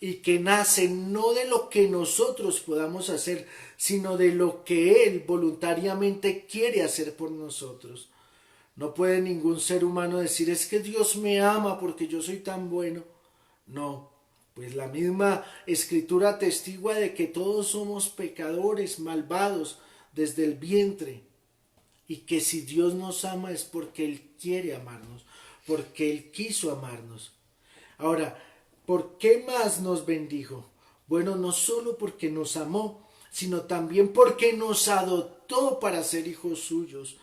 y que nace no de lo que nosotros podamos hacer, sino de lo que Él voluntariamente quiere hacer por nosotros. No puede ningún ser humano decir, es que Dios me ama porque yo soy tan bueno. No, pues la misma Escritura atestigua de que todos somos pecadores, malvados desde el vientre. Y que si Dios nos ama es porque Él quiere amarnos, porque Él quiso amarnos. Ahora, ¿por qué más nos bendijo? Bueno, no solo porque nos amó, sino también porque nos adoptó para ser hijos suyos.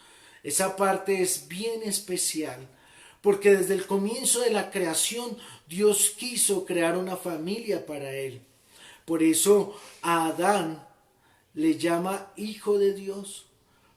Esa parte es bien especial, porque desde el comienzo de la creación Dios quiso crear una familia para Él. Por eso a Adán le llama hijo de Dios,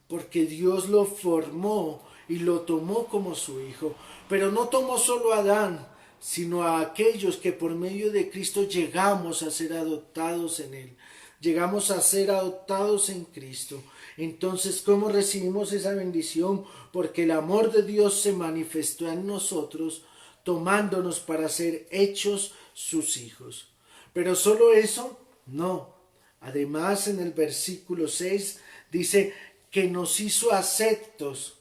porque Dios lo formó y lo tomó como su hijo. Pero no tomó solo a Adán, sino a aquellos que por medio de Cristo llegamos a ser adoptados en Él. llegamos a ser adoptados en Cristo. Entonces, ¿cómo recibimos esa bendición? Porque el amor de Dios se manifestó en nosotros, tomándonos para ser hechos sus hijos. Pero solo eso, no. Además, en el versículo 6 dice que nos hizo aceptos.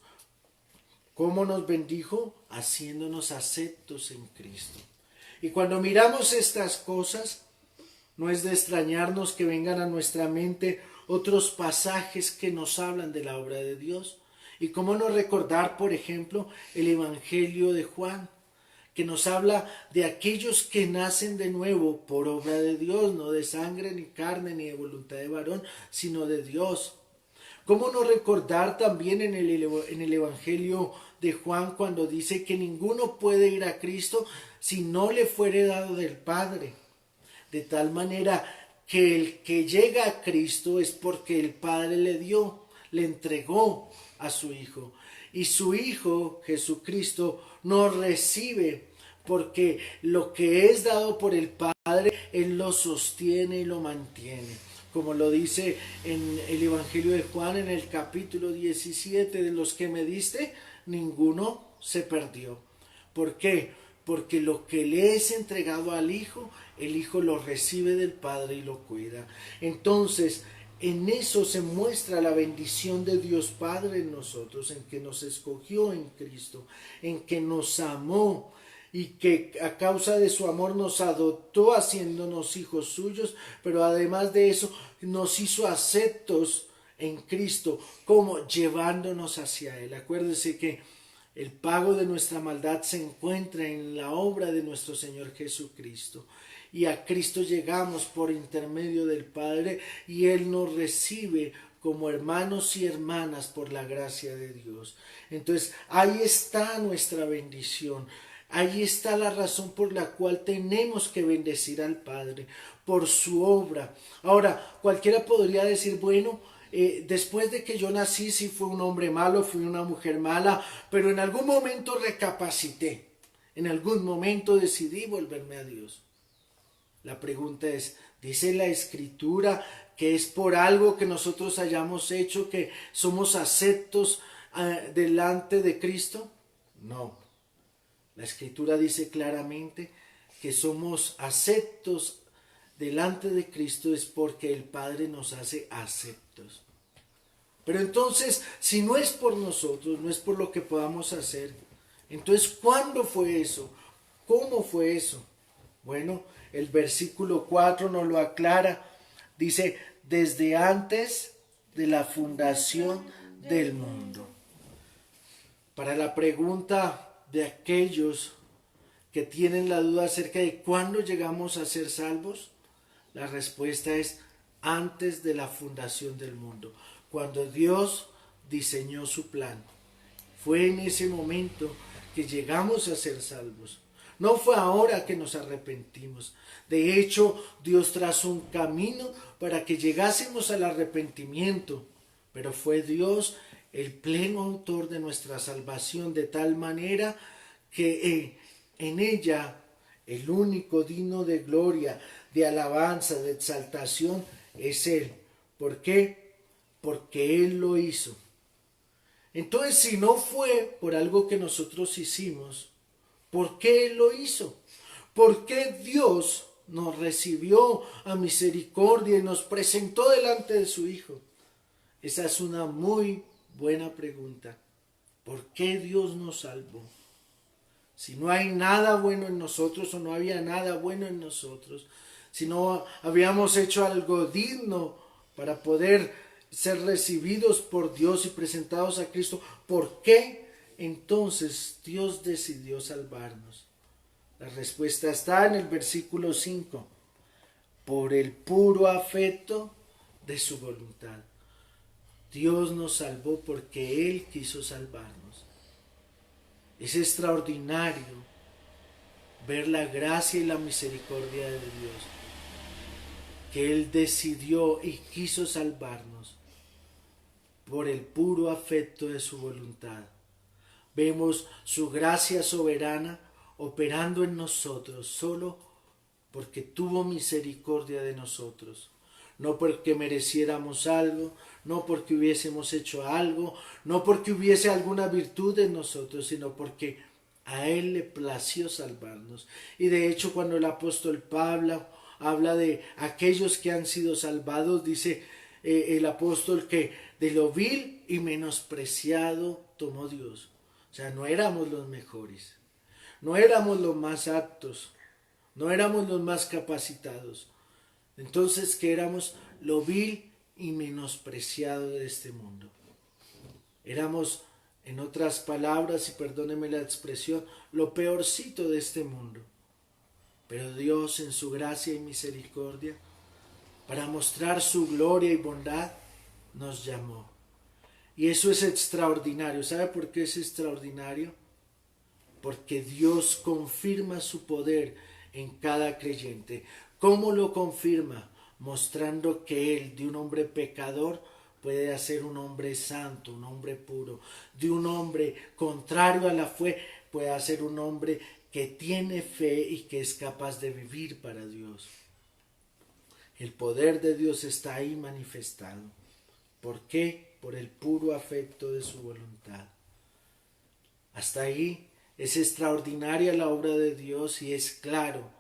¿Cómo nos bendijo? Haciéndonos aceptos en Cristo. Y cuando miramos estas cosas, no es de extrañarnos que vengan a nuestra mente otros pasajes que nos hablan de la obra de Dios. Y cómo no recordar, por ejemplo, el Evangelio de Juan, que nos habla de aquellos que nacen de nuevo por obra de Dios, no de sangre, ni carne, ni de voluntad de varón, sino de Dios. ¿Cómo no recordar también en el Evangelio de Juan cuando dice que ninguno puede ir a Cristo si no le fuere dado del Padre? De tal manera que el que llega a Cristo es porque el Padre le dio, le entregó a su Hijo. Y su Hijo, Jesucristo, nos recibe porque lo que es dado por el Padre, Él lo sostiene y lo mantiene. Como lo dice en el Evangelio de Juan en el capítulo 17, de los que me diste, ninguno se perdió. ¿Por qué? Porque lo que le es entregado al Hijo, el Hijo lo recibe del Padre y lo cuida. Entonces, en eso se muestra la bendición de Dios Padre en nosotros, en que nos escogió en Cristo, en que nos amó y que a causa de su amor nos adoptó haciéndonos hijos suyos, pero además de eso nos hizo aceptos en Cristo, como llevándonos hacia Él. Acuérdense que el pago de nuestra maldad se encuentra en la obra de nuestro Señor Jesucristo. Y a Cristo llegamos por intermedio del Padre y Él nos recibe como hermanos y hermanas por la gracia de Dios. Entonces, ahí está nuestra bendición. Ahí está la razón por la cual tenemos que bendecir al Padre, por su obra. Ahora, cualquiera podría decir, bueno, después de que yo nací, sí fui un hombre malo, fui una mujer mala, pero en algún momento recapacité, en algún momento decidí volverme a Dios. La pregunta es, ¿dice la Escritura que es por algo que nosotros hayamos hecho que somos aceptos delante de Cristo? No. La Escritura dice claramente que somos aceptos delante de Cristo es porque el Padre nos hace aceptos. Pero entonces, si no es por nosotros, no es por lo que podamos hacer, entonces, ¿cuándo fue eso? ¿Cómo fue eso? Bueno, el versículo 4 nos lo aclara. Dice, desde antes de la fundación del mundo. Para la pregunta de aquellos que tienen la duda acerca de cuándo llegamos a ser salvos, la respuesta es antes de la fundación del mundo. Cuando Dios diseñó su plan, fue en ese momento que llegamos a ser salvos. No fue ahora que nos arrepentimos. De hecho, Dios trazó un camino para que llegásemos al arrepentimiento, pero fue Dios el pleno autor de nuestra salvación, de tal manera que en ella el único digno de gloria, de alabanza, de exaltación es Él. ¿Por qué? Porque Él lo hizo. Entonces, si no fue por algo que nosotros hicimos, ¿por qué Él lo hizo? ¿Por qué Dios nos recibió a misericordia y nos presentó delante de su Hijo? Esa es una muy buena pregunta. ¿Por qué Dios nos salvó? Si no hay nada bueno en nosotros o no había nada bueno en nosotros, si no habíamos hecho algo digno para poder ser recibidos por Dios y presentados a Cristo, ¿por qué entonces Dios decidió salvarnos? La respuesta está en el versículo 5. Por el puro afecto de su voluntad. Dios nos salvó porque Él quiso salvarnos. Es extraordinario ver la gracia y la misericordia de Dios, que Él decidió y quiso salvarnos por el puro afecto de su voluntad. Vemos su gracia soberana operando en nosotros solo porque tuvo misericordia de nosotros. no porque mereciéramos algo, no porque hubiésemos hecho algo, no porque hubiese alguna virtud en nosotros, sino porque a Él le plació salvarnos. Y de hecho, cuando el apóstol Pablo habla de aquellos que han sido salvados, dice el apóstol que de lo vil y menospreciado tomó Dios. O sea, no éramos los mejores, no éramos los más aptos, no éramos los más capacitados. Entonces, que éramos lo vil y menospreciado de este mundo. Éramos, en otras palabras, y perdónenme la expresión, lo peorcito de este mundo. Pero Dios, en su gracia y misericordia, para mostrar su gloria y bondad, nos llamó. Y eso es extraordinario. ¿Sabe por qué es extraordinario? Porque Dios confirma su poder en cada creyente. ¿Cómo lo confirma? Mostrando que Él, de un hombre pecador, puede hacer un hombre santo, un hombre puro. De un hombre contrario a la fe, puede hacer un hombre que tiene fe y que es capaz de vivir para Dios. El poder de Dios está ahí manifestado. ¿Por qué? Por el puro afecto de su voluntad. Hasta ahí es extraordinaria la obra de Dios y es claro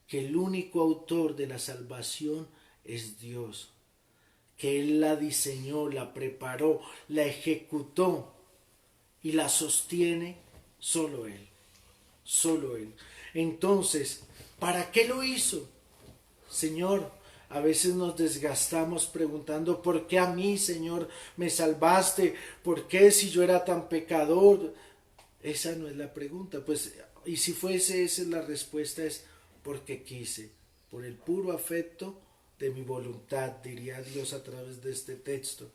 que el único autor de la salvación es Dios, que Él la diseñó, la preparó, la ejecutó y la sostiene solo Él, solo Él. Entonces, ¿para qué lo hizo? Señor, a veces nos desgastamos preguntando, ¿por qué a mí, Señor, me salvaste? ¿Por qué si yo era tan pecador? Esa no es la pregunta, pues, y si fuese esa la respuesta es porque quise, por el puro afecto de mi voluntad, diría Dios a través de este texto.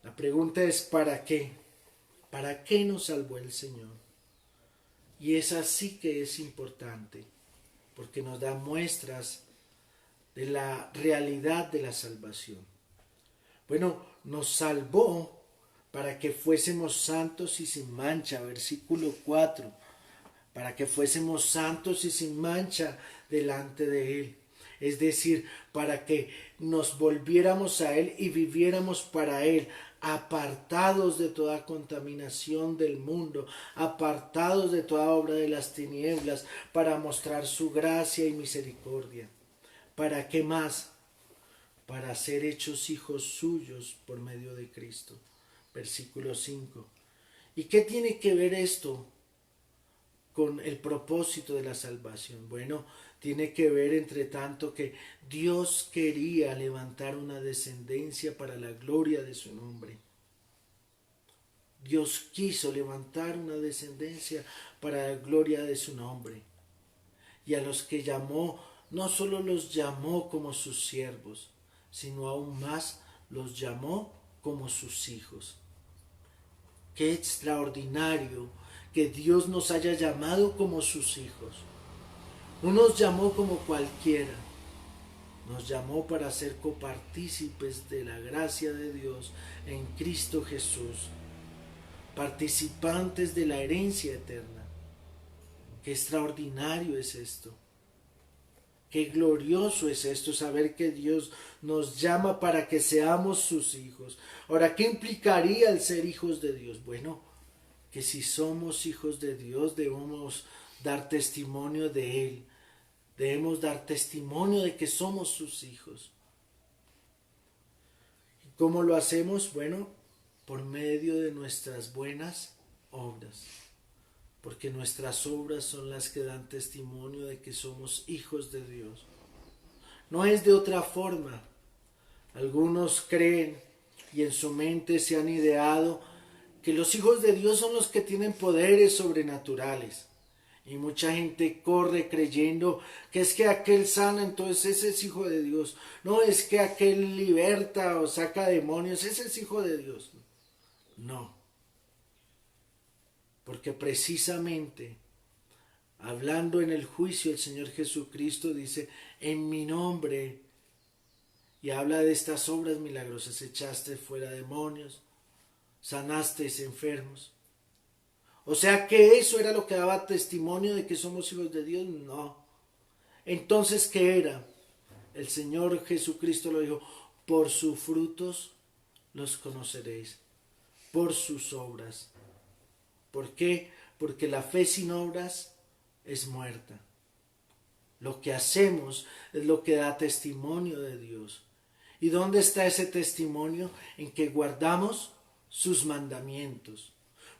La pregunta es ¿para qué? ¿Para qué nos salvó el Señor? Y esa sí que es importante, porque nos da muestras de la realidad de la salvación. Bueno, nos salvó para que fuésemos santos y sin mancha, versículo 4, para que fuésemos santos y sin mancha delante de Él. Es decir, para que nos volviéramos a Él y viviéramos para Él, apartados de toda contaminación del mundo, apartados de toda obra de las tinieblas, para mostrar su gracia y misericordia. ¿Para qué más? Para ser hechos hijos suyos por medio de Cristo. Versículo 5. ¿Y qué tiene que ver esto con el propósito de la salvación? Bueno, tiene que ver entre tanto que Dios quería levantar una descendencia para la gloria de su nombre. Dios quiso levantar una descendencia para la gloria de su nombre. Y a los que llamó, no solo los llamó como sus siervos, sino aún más los llamó como sus hijos. Qué extraordinario que Dios nos haya llamado como sus hijos. No nos llamó como cualquiera, nos llamó para ser copartícipes de la gracia de Dios en Cristo Jesús, participantes de la herencia eterna. Qué extraordinario es esto. Qué glorioso es esto, saber que Dios nos llama para que seamos sus hijos. Ahora, ¿qué implicaría el ser hijos de Dios? Bueno, que si somos hijos de Dios debemos dar testimonio de Él. Debemos dar testimonio de que somos sus hijos. ¿Cómo lo hacemos? Bueno, por medio de nuestras buenas obras. Porque nuestras obras son las que dan testimonio de que somos hijos de Dios. No es de otra forma. Algunos creen y en su mente se han ideado que los hijos de Dios son los que tienen poderes sobrenaturales. Y mucha gente corre creyendo que es que aquel sana, entonces ese es hijo de Dios. No, es que aquel liberta o saca demonios, ese es hijo de Dios. No. Porque precisamente, hablando en el juicio, el Señor Jesucristo dice, en mi nombre, y habla de estas obras milagrosas, echaste fuera demonios, sanaste enfermos. O sea que eso era lo que daba testimonio de que somos hijos de Dios. No. Entonces, ¿qué era? el Señor Jesucristo lo dijo, por sus frutos los conoceréis, por sus obras. ¿Por qué? Porque la fe sin obras es muerta. Lo que hacemos es lo que da testimonio de Dios. ¿Y dónde está ese testimonio? En que guardamos sus mandamientos.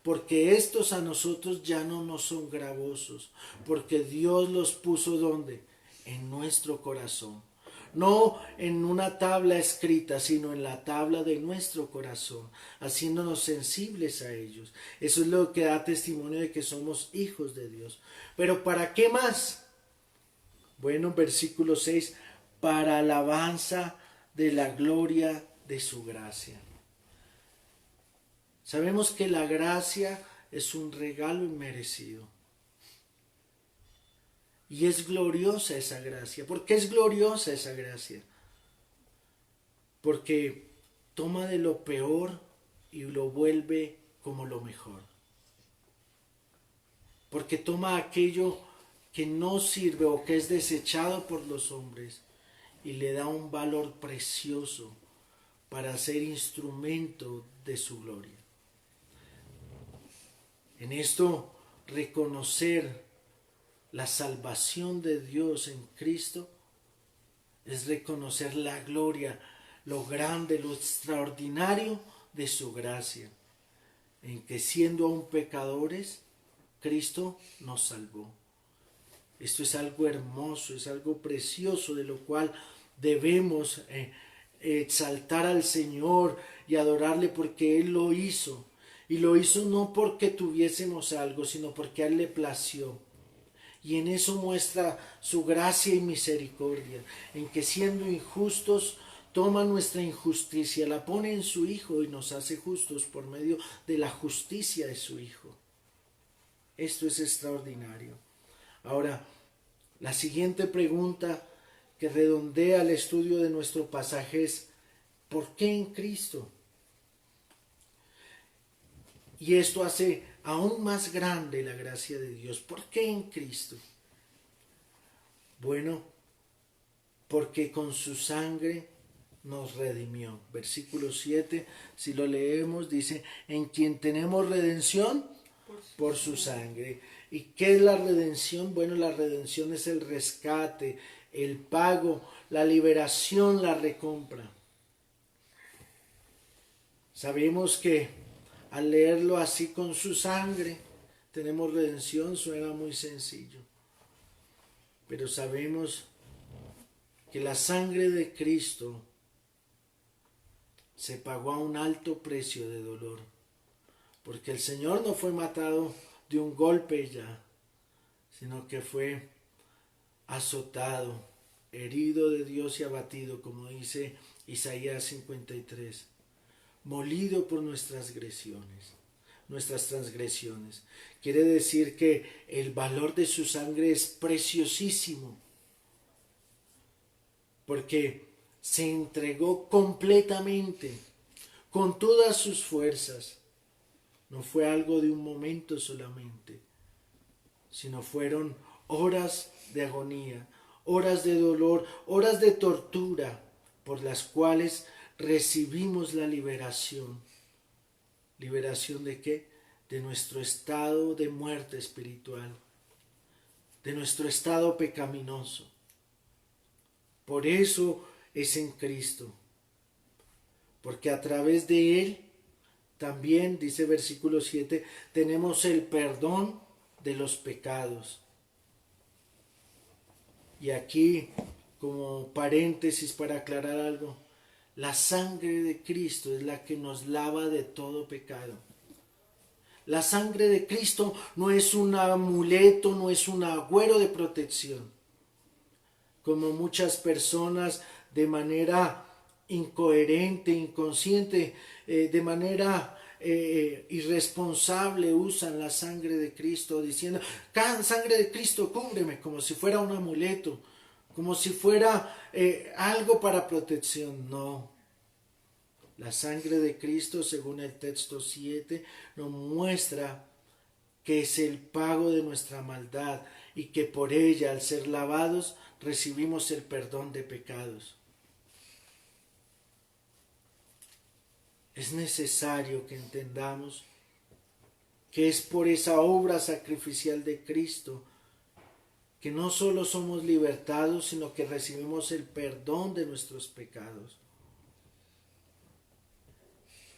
Porque estos a nosotros ya no nos son gravosos. Porque Dios los puso ¿dónde? En nuestro corazón. No en una tabla escrita, sino en la tabla de nuestro corazón, haciéndonos sensibles a ellos. Eso es lo que da testimonio de que somos hijos de Dios. Pero ¿para qué más? Bueno, versículo 6, para alabanza de la gloria de su gracia. Sabemos que la gracia es un regalo inmerecido. Y es gloriosa esa gracia. ¿Por qué es gloriosa esa gracia? Porque toma de lo peor y lo vuelve como lo mejor. Porque toma aquello que no sirve o que es desechado por los hombres y le da un valor precioso para ser instrumento de su gloria. En esto, reconocer la salvación de Dios en Cristo es reconocer la gloria, lo grande, lo extraordinario de su gracia, en que siendo aún pecadores, Cristo nos salvó. Esto es algo hermoso, es algo precioso, de lo cual debemos exaltar al Señor y adorarle porque Él lo hizo. Y lo hizo no porque tuviésemos algo, sino porque a Él le plació. Y en eso muestra su gracia y misericordia, en que siendo injustos, toma nuestra injusticia, la pone en su Hijo y nos hace justos por medio de la justicia de su Hijo. Esto es extraordinario. Ahora, la siguiente pregunta que redondea el estudio de nuestro pasaje es, ¿por qué en Cristo? Y esto hace aún más grande la gracia de Dios. ¿Por qué en Cristo? Bueno, porque con su sangre nos redimió. Versículo 7, si lo leemos, dice, en quien tenemos redención por su sangre. ¿Y qué es la redención? Bueno, la redención es el rescate, el pago, la liberación, la recompra. Sabemos que al leerlo así con su sangre, tenemos redención, suena muy sencillo. Pero sabemos que la sangre de Cristo se pagó a un alto precio de dolor. Porque el Señor no fue matado de un golpe ya, sino que fue azotado, herido de Dios y abatido, como dice Isaías 53. Molido por nuestras transgresiones. Quiere decir que el valor de su sangre es preciosísimo, porque se entregó completamente, con todas sus fuerzas. No fue algo de un momento solamente, sino fueron horas de agonía, horas de dolor, horas de tortura, por las cuales recibimos la liberación. ¿Liberación de qué? De nuestro estado de muerte espiritual, de nuestro estado pecaminoso. Por eso es en Cristo, porque a través de Él también, dice versículo 7, tenemos el perdón de los pecados. Y aquí, como paréntesis para aclarar algo, la sangre de Cristo es la que nos lava de todo pecado. La sangre de Cristo no es un amuleto, no es un agüero de protección. Como muchas personas de manera incoherente, inconsciente, de manera irresponsable usan la sangre de Cristo diciendo, sangre de Cristo, cúbreme, como si fuera un amuleto, como si fuera algo para protección. No. La sangre de Cristo, según el texto 7, nos muestra que es el pago de nuestra maldad y que por ella, al ser lavados, recibimos el perdón de pecados. Es necesario que entendamos que es por esa obra sacrificial de Cristo que no solo somos libertados, sino que recibimos el perdón de nuestros pecados.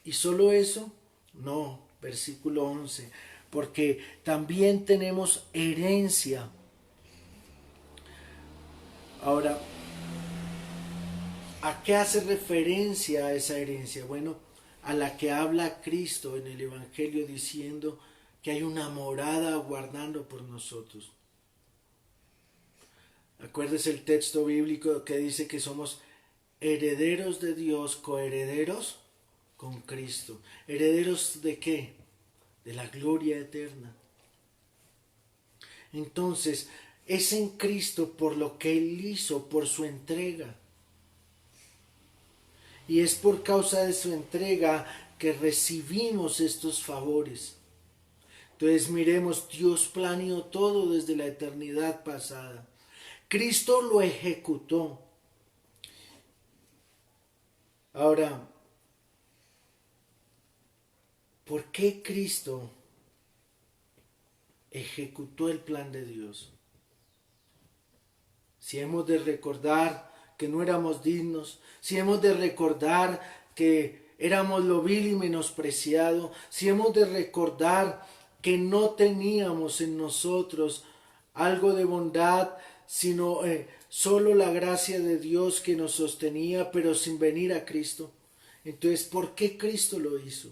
¿Y solo eso? No, versículo 11, porque también tenemos herencia. Ahora, ¿a qué hace referencia esa herencia? Bueno, a la que habla Cristo en el Evangelio diciendo que hay una morada aguardando por nosotros. Acuérdese el texto bíblico que dice que somos herederos de Dios, coherederos con Cristo. ¿Herederos de qué? De la gloria eterna. Entonces, es en Cristo por lo que Él hizo, por su entrega. Y es por causa de su entrega que recibimos estos favores. Entonces miremos, Dios planeó todo desde la eternidad pasada. Cristo lo ejecutó. Ahora, ¿por qué Cristo ejecutó el plan de Dios? Si hemos de recordar que no éramos dignos, si hemos de recordar que éramos lo vil y menospreciado, si hemos de recordar que no teníamos en nosotros algo de bondad, sino solo la gracia de Dios que nos sostenía, pero sin venir a Cristo. Entonces, ¿por qué Cristo lo hizo?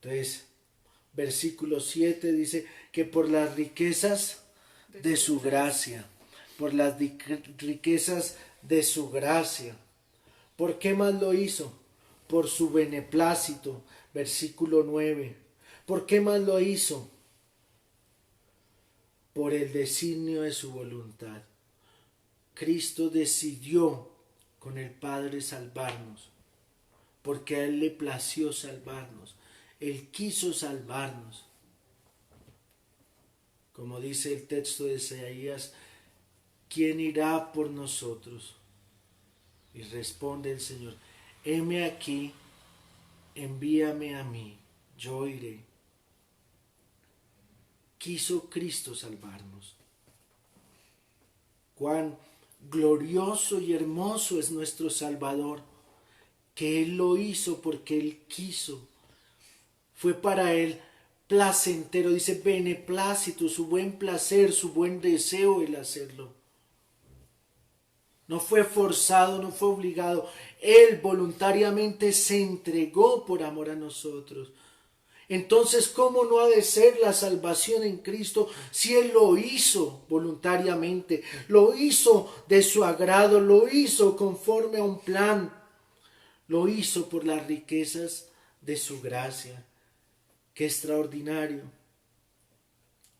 Entonces, versículo 7 dice que por las riquezas de su gracia, por las riquezas de su gracia. ¿Por qué más lo hizo? Por su beneplácito, versículo 9. ¿Por qué más lo hizo? Por el designio de su voluntad. Cristo decidió con el Padre salvarnos, porque a Él le plació salvarnos. Él quiso salvarnos. Como dice el texto de Isaías, ¿quién irá por nosotros? Y responde el Señor, heme aquí, envíame a mí, yo iré. Quiso Cristo salvarnos. Cuán glorioso y hermoso es nuestro Salvador, que Él lo hizo porque Él quiso. Fue para Él placentero, dice beneplácito, su buen placer, su buen deseo el hacerlo. No fue forzado, no fue obligado. Él voluntariamente se entregó por amor a nosotros. Entonces, ¿cómo no ha de ser la salvación en Cristo si Él lo hizo voluntariamente? Lo hizo de su agrado, lo hizo conforme a un plan. Lo hizo por las riquezas de su gracia. ¡Qué extraordinario!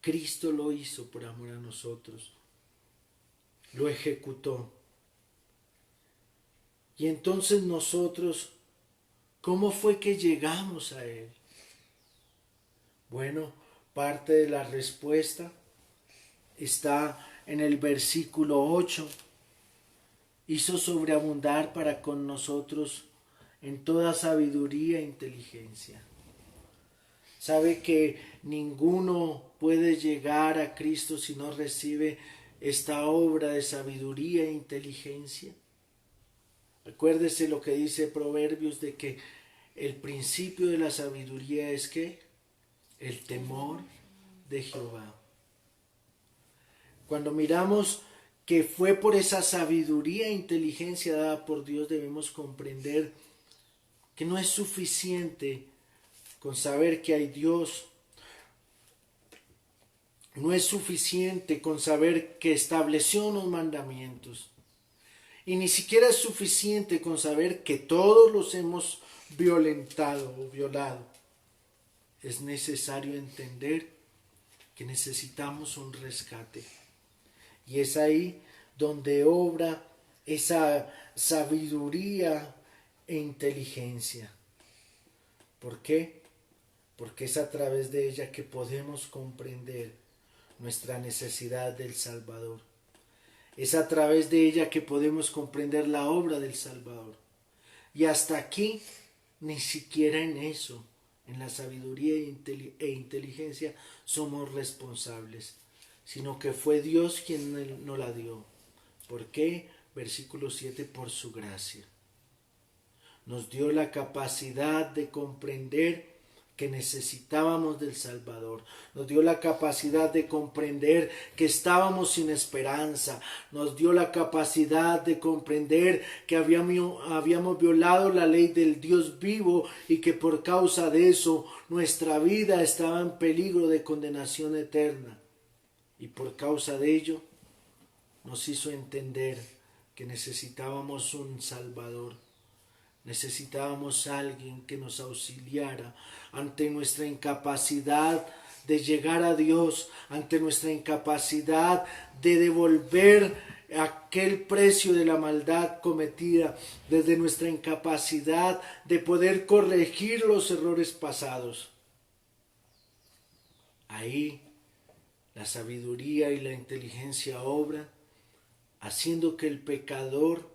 Cristo lo hizo por amor a nosotros. Lo ejecutó. Y entonces nosotros, ¿cómo fue que llegamos a Él? Bueno, parte de la respuesta está en el versículo 8. Hizo sobreabundar para con nosotros en toda sabiduría e inteligencia. ¿Sabe que ninguno puede llegar a Cristo si no recibe esta obra de sabiduría e inteligencia? Acuérdese lo que dice Proverbios de que el principio de la sabiduría es ¿qué? El temor de Jehová. Cuando miramos que fue por esa sabiduría e inteligencia dada por Dios, debemos comprender que no es suficiente con saber que hay Dios. No es suficiente con saber que estableció unos mandamientos. Y ni siquiera es suficiente con saber que todos los hemos violentado o violado. Es necesario entender que necesitamos un rescate. Y es ahí donde obra esa sabiduría e inteligencia. ¿Por qué? Porque es a través de ella que podemos comprender nuestra necesidad del Salvador. Es a través de ella que podemos comprender la obra del Salvador. Y hasta aquí, ni siquiera en eso, en la sabiduría e inteligencia, somos responsables, sino que fue Dios quien nos la dio. ¿Por qué? Versículo 7, por su gracia. Nos dio la capacidad de comprender que necesitábamos del Salvador. Nos dio la capacidad de comprender que estábamos sin esperanza. Nos dio la capacidad de comprender que habíamos violado la ley del Dios vivo y que por causa de eso nuestra vida estaba en peligro de condenación eterna. Y por causa de ello nos hizo entender que necesitábamos un Salvador. Necesitábamos a alguien que nos auxiliara ante nuestra incapacidad de llegar a Dios, ante nuestra incapacidad de devolver aquel precio de la maldad cometida, desde nuestra incapacidad de poder corregir los errores pasados. Ahí la sabiduría y la inteligencia obran, haciendo que el pecador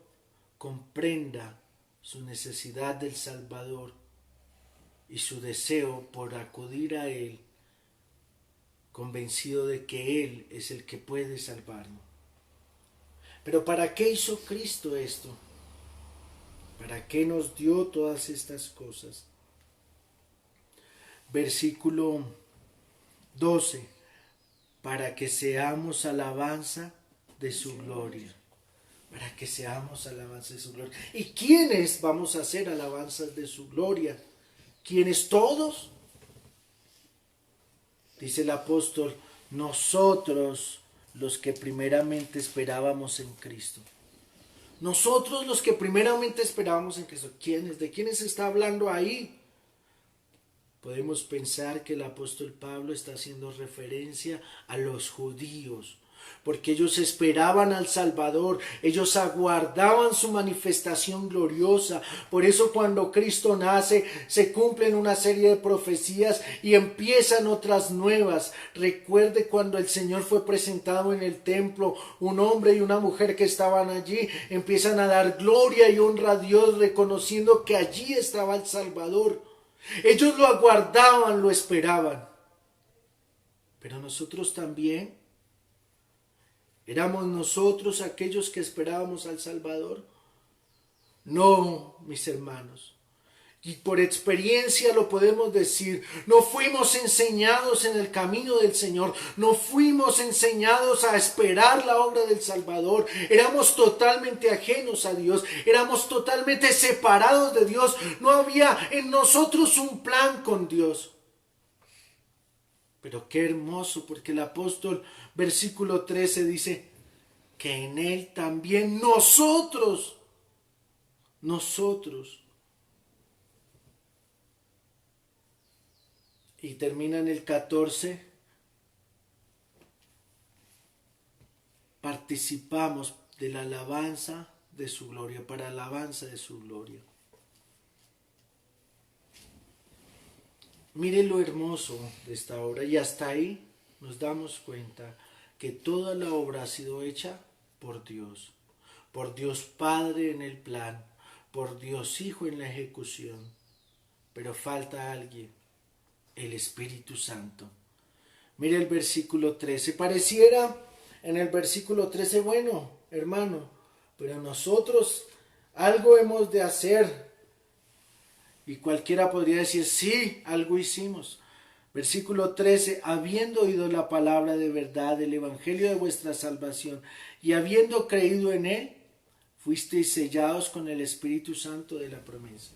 comprenda su necesidad del Salvador y su deseo por acudir a Él, convencido de que Él es el que puede salvarnos. Pero ¿para qué hizo Cristo esto? ¿Para qué nos dio todas estas cosas? Versículo 12, para que seamos alabanza de su gloria. Para que seamos alabanzas de su gloria. ¿Y quiénes vamos a ser alabanzas de su gloria? ¿Quiénes? ¿Todos? Dice el apóstol, nosotros los que primeramente esperábamos en Cristo. Nosotros los que primeramente esperábamos en Cristo. ¿Quiénes? ¿De quiénes está hablando ahí? Podemos pensar que el apóstol Pablo está haciendo referencia a los judíos, porque ellos esperaban al Salvador, ellos aguardaban su manifestación gloriosa. Por eso cuando Cristo nace, se cumplen una serie de profecías y empiezan otras nuevas. Recuerde cuando el Señor fue presentado en el templo, un hombre y una mujer que estaban allí, empiezan a dar gloria y honra a Dios, reconociendo que allí estaba el Salvador. Ellos lo aguardaban, lo esperaban. Pero nosotros también, ¿éramos nosotros aquellos que esperábamos al Salvador? No, mis hermanos. Y por experiencia lo podemos decir, no fuimos enseñados en el camino del Señor, no fuimos enseñados a esperar la obra del Salvador, éramos totalmente ajenos a Dios, éramos totalmente separados de Dios, no había en nosotros un plan con Dios. Pero qué hermoso, porque el apóstol, versículo 13 dice que en Él también nosotros, y termina en el 14, participamos de la alabanza de su gloria, para alabanza de su gloria. Mire lo hermoso de esta obra, y hasta ahí nos damos cuenta que toda la obra ha sido hecha por Dios Padre en el plan, por Dios Hijo en la ejecución, pero falta alguien, el Espíritu Santo. Mire el versículo 13, pareciera en el versículo 13, bueno, hermano, pero nosotros algo hemos de hacer. Y cualquiera podría decir, sí, algo hicimos. Versículo 13, habiendo oído la palabra de verdad, el evangelio de vuestra salvación, y habiendo creído en él, fuisteis sellados con el Espíritu Santo de la promesa.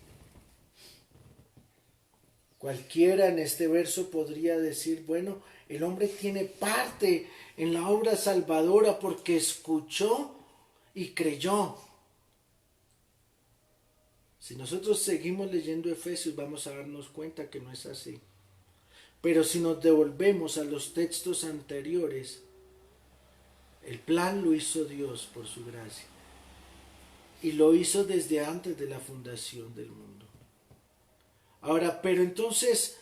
Cualquiera en este verso podría decir, bueno, el hombre tiene parte en la obra salvadora porque escuchó y creyó. Si nosotros seguimos leyendo Efesios, vamos a darnos cuenta que no es así. Pero si nos devolvemos a los textos anteriores, el plan lo hizo Dios por su gracia. Y lo hizo desde antes de la fundación del mundo. Ahora, pero entonces,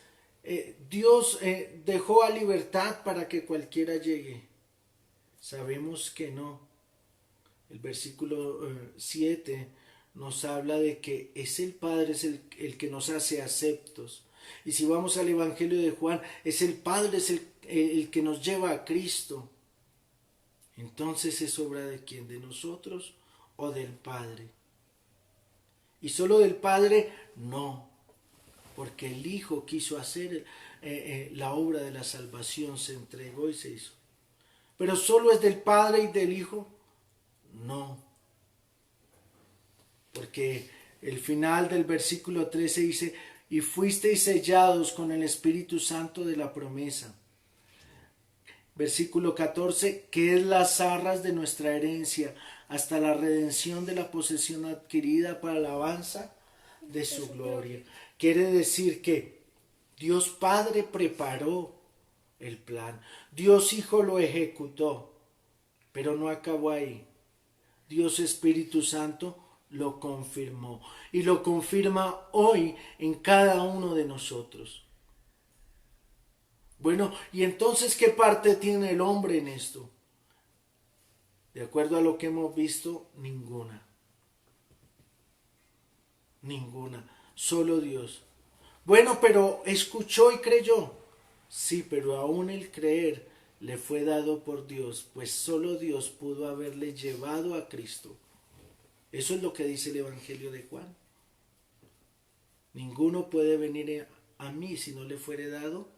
Dios dejó a libertad para que cualquiera llegue. Sabemos que no. El versículo 7 nos habla de que es el Padre es el que nos hace aceptos. Y si vamos al Evangelio de Juan, es el Padre es el que nos lleva a Cristo. Entonces, ¿es obra de quién? ¿De nosotros o del Padre? ¿Y solo del Padre? No, porque el Hijo quiso hacer la obra de la salvación, se entregó y se hizo. ¿Pero solo es del Padre y del Hijo? No, porque el final del versículo 13 dice, y fuisteis sellados con el Espíritu Santo de la promesa. Versículo 14, que es las arras de nuestra herencia, hasta la redención de la posesión adquirida para la alabanza de su gloria. Quiere decir que Dios Padre preparó el plan, Dios Hijo lo ejecutó, pero no acabó ahí. Dios Espíritu Santo lo confirmó y lo confirma hoy en cada uno de nosotros. Bueno, ¿y entonces qué parte tiene el hombre en esto? De acuerdo a lo que hemos visto, ninguna. Ninguna. Solo Dios. Bueno, pero escuchó y creyó. Sí, pero aún el creer le fue dado por Dios, pues solo Dios pudo haberle llevado a Cristo. Eso es lo que dice el Evangelio de Juan. Ninguno puede venir a mí si no le fuere dado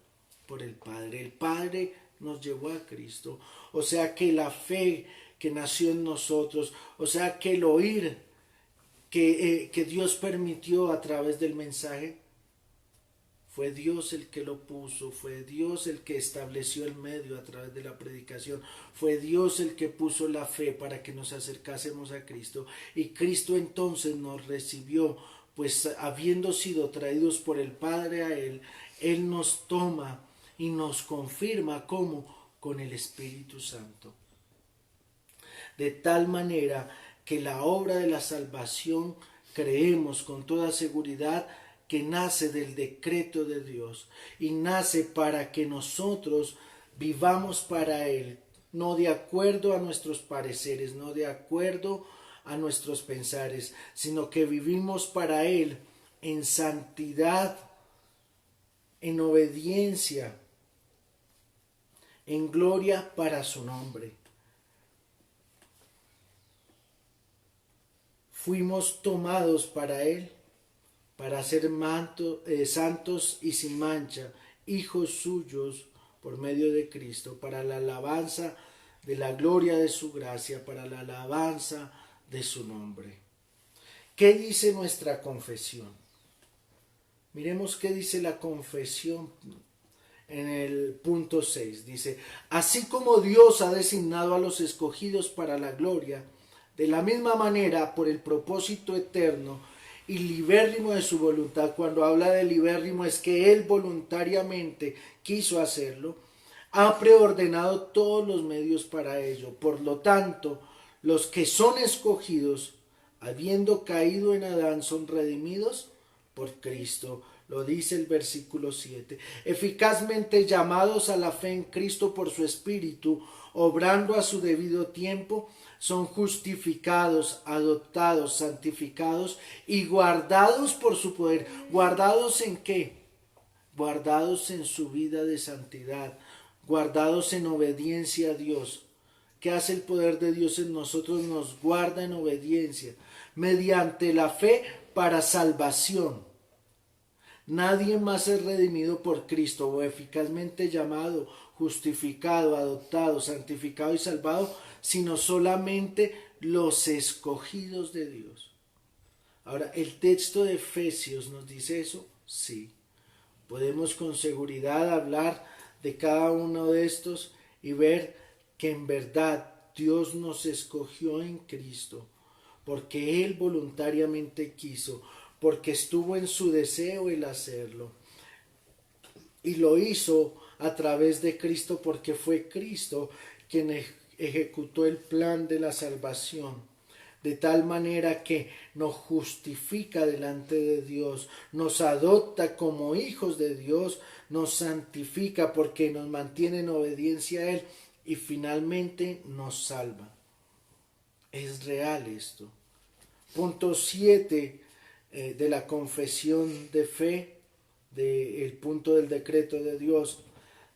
por el Padre. El Padre nos llevó a Cristo. O sea que la fe que nació en nosotros, o sea que el oír que Dios permitió a través del mensaje, fue Dios el que lo puso, fue Dios el que estableció el medio a través de la predicación, fue Dios el que puso la fe para que nos acercásemos a Cristo. Y Cristo entonces nos recibió, pues habiendo sido traídos por el Padre a Él, Él nos toma y nos confirma como con el Espíritu Santo. De tal manera que la obra de la salvación creemos con toda seguridad que nace del decreto de Dios y nace para que nosotros vivamos para Él, no de acuerdo a nuestros pareceres, no de acuerdo a nuestros pensares, sino que vivimos para Él en santidad, en obediencia, en gloria para su nombre. Fuimos tomados para Él, para ser santos y sin mancha, hijos suyos por medio de Cristo, para la alabanza de la gloria de su gracia, para la alabanza de su nombre. ¿Qué dice nuestra confesión? Miremos qué dice la confesión en el punto 6. Dice, así como Dios ha designado a los escogidos para la gloria, de la misma manera, por el propósito eterno y libérrimo de su voluntad. Cuando habla de libérrimo es que Él voluntariamente quiso hacerlo, ha preordenado todos los medios para ello. Por lo tanto, los que son escogidos, habiendo caído en Adán, son redimidos por Cristo. Lo dice el versículo 7. Eficazmente llamados a la fe en Cristo por su Espíritu, obrando a su debido tiempo, son justificados, adoptados, santificados y guardados por su poder. ¿Guardados en qué? Guardados en su vida de santidad, guardados en obediencia a Dios. ¿Qué hace el poder de Dios en nosotros? Nos guarda en obediencia, mediante la fe para salvación. Nadie más es redimido por Cristo o eficazmente llamado, justificado, adoptado, santificado y salvado, sino solamente los escogidos de Dios. Ahora, ¿el texto de Efesios nos dice eso? Sí. Podemos con seguridad hablar de cada uno de estos y ver que en verdad Dios nos escogió en Cristo, porque Él voluntariamente quiso, porque estuvo en su deseo el hacerlo. Y lo hizo a través de Cristo, porque fue Cristo quien ejecutó el plan de la salvación. de tal manera que nos justifica delante de Dios, nos adopta como hijos de Dios, nos santifica porque nos mantiene en obediencia a Él y finalmente nos salva. Es real esto. Punto 7 de la confesión de fe, del punto del decreto de Dios.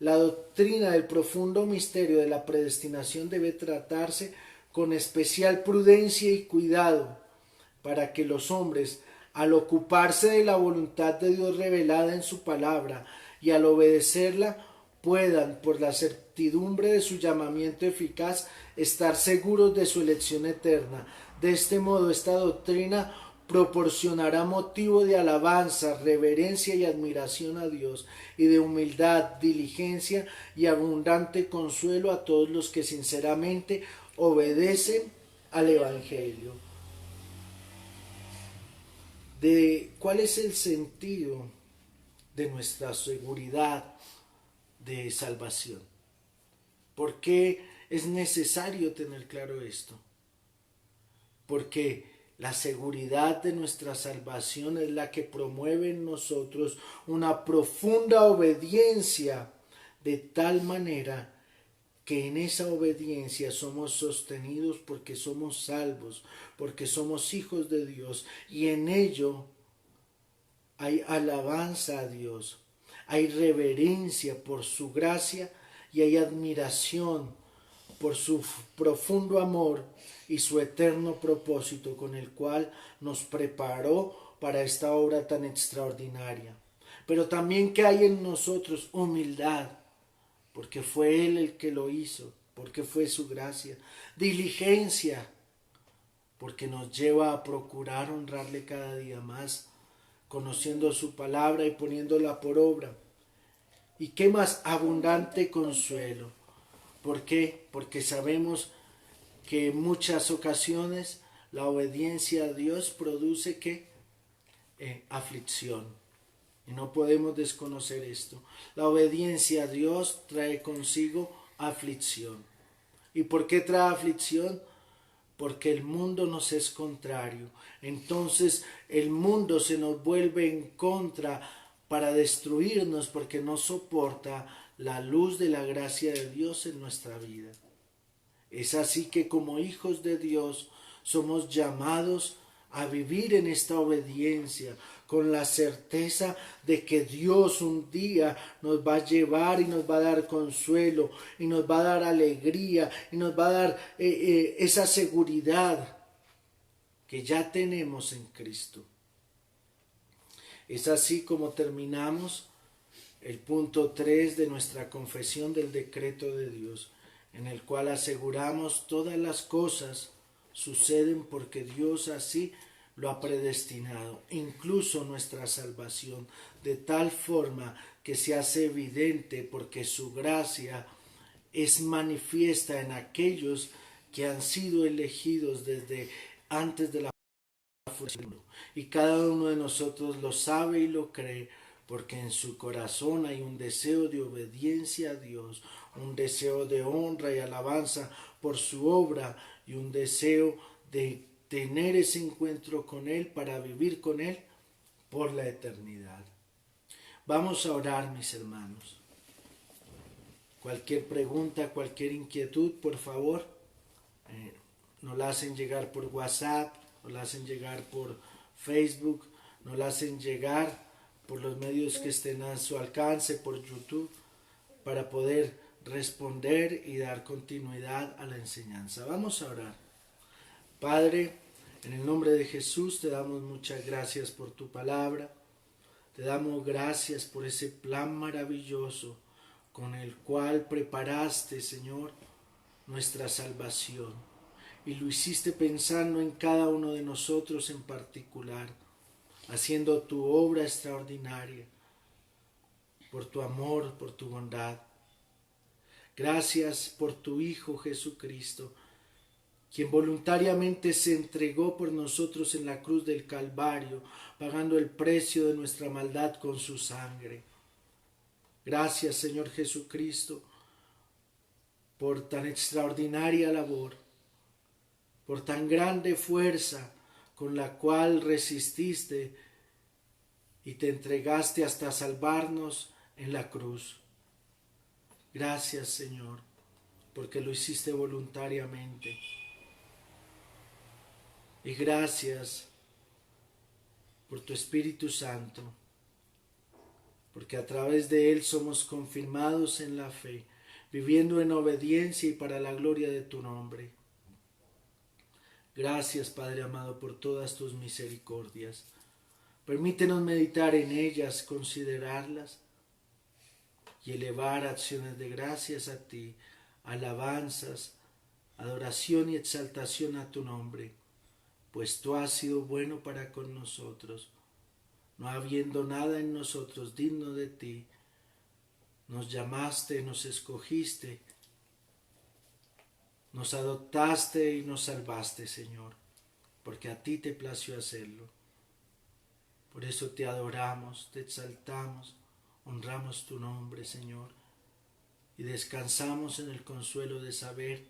La doctrina del profundo misterio de la predestinación debe tratarse con especial prudencia y cuidado para que los hombres, al ocuparse de la voluntad de Dios revelada en su palabra y al obedecerla, puedan, por la certidumbre de su llamamiento eficaz, estar seguros de su elección eterna. De este modo, esta doctrina proporcionará motivo de alabanza, reverencia y admiración a Dios, y de humildad, diligencia y abundante consuelo a todos los que sinceramente obedecen al Evangelio. ¿Cuál es el sentido de nuestra seguridad de salvación? ¿Por qué es necesario tener claro esto? Porque la seguridad de nuestra salvación es la que promueve en nosotros una profunda obediencia, de tal manera que en esa obediencia somos sostenidos porque somos salvos, porque somos hijos de Dios, y en ello hay alabanza a Dios, hay reverencia por su gracia y hay admiración por su profundo amor y su eterno propósito con el cual nos preparó para esta obra tan extraordinaria. Pero también que hay en nosotros humildad, porque fue Él el que lo hizo, porque fue su gracia. Diligencia, porque nos lleva a procurar honrarle cada día más, conociendo su palabra y poniéndola por obra. ¿Y qué más? Abundante consuelo. ¿Por qué? Porque sabemos que en muchas ocasiones la obediencia a Dios produce ¿qué? Aflicción. Y no podemos desconocer esto. La obediencia a Dios trae consigo aflicción. ¿Y por qué trae aflicción? Porque el mundo nos es contrario. Entonces el mundo se nos vuelve en contra para destruirnos porque no soporta la luz de la gracia de Dios en nuestra vida. Es así que como hijos de Dios somos llamados a vivir en esta obediencia con la certeza de que Dios un día nos va a llevar y nos va a dar consuelo y nos va a dar alegría y nos va a dar esa seguridad que ya tenemos en Cristo. Es así como terminamos el punto 3 de nuestra confesión del decreto de Dios, en el cual aseguramos todas las cosas suceden porque Dios así lo ha predestinado, incluso nuestra salvación, de tal forma que se hace evidente porque su gracia es manifiesta en aquellos que han sido elegidos desde antes de la fundación del mundo. Y cada uno de nosotros lo sabe y lo cree, porque en su corazón hay un deseo de obediencia a Dios, un deseo de honra y alabanza por su obra y un deseo de tener ese encuentro con Él para vivir con Él por la eternidad. Vamos a orar, mis hermanos. Cualquier pregunta, cualquier inquietud, por favor, nos la hacen llegar por WhatsApp, nos la hacen llegar por Facebook, nos la hacen llegar por los medios que estén a su alcance, por YouTube, para poder responder y dar continuidad a la enseñanza. Vamos a orar. Padre, en el nombre de Jesús te damos muchas gracias por tu palabra, te damos gracias por ese plan maravilloso con el cual preparaste, Señor, nuestra salvación, y lo hiciste pensando en cada uno de nosotros en particular, haciendo tu obra extraordinaria, por tu amor, por tu bondad. Gracias por tu Hijo Jesucristo, quien voluntariamente se entregó por nosotros en la cruz del Calvario, pagando el precio de nuestra maldad con su sangre. Gracias, Señor Jesucristo, por tan extraordinaria labor, por tan grande fuerza con la cual resististe y te entregaste hasta salvarnos en la cruz. Gracias, Señor, porque lo hiciste voluntariamente. Y gracias por tu Espíritu Santo, porque a través de Él somos confirmados en la fe, viviendo en obediencia y para la gloria de tu nombre. Gracias, Padre amado, por todas tus misericordias. Permítenos meditar en ellas, considerarlas y elevar acciones de gracias a ti, alabanzas, adoración y exaltación a tu nombre, pues tú has sido bueno para con nosotros. No habiendo nada en nosotros digno de ti, nos llamaste, nos escogiste, nos adoptaste y nos salvaste, Señor, porque a ti te plació hacerlo. Por eso te adoramos, te exaltamos, honramos tu nombre, Señor, y descansamos en el consuelo de saber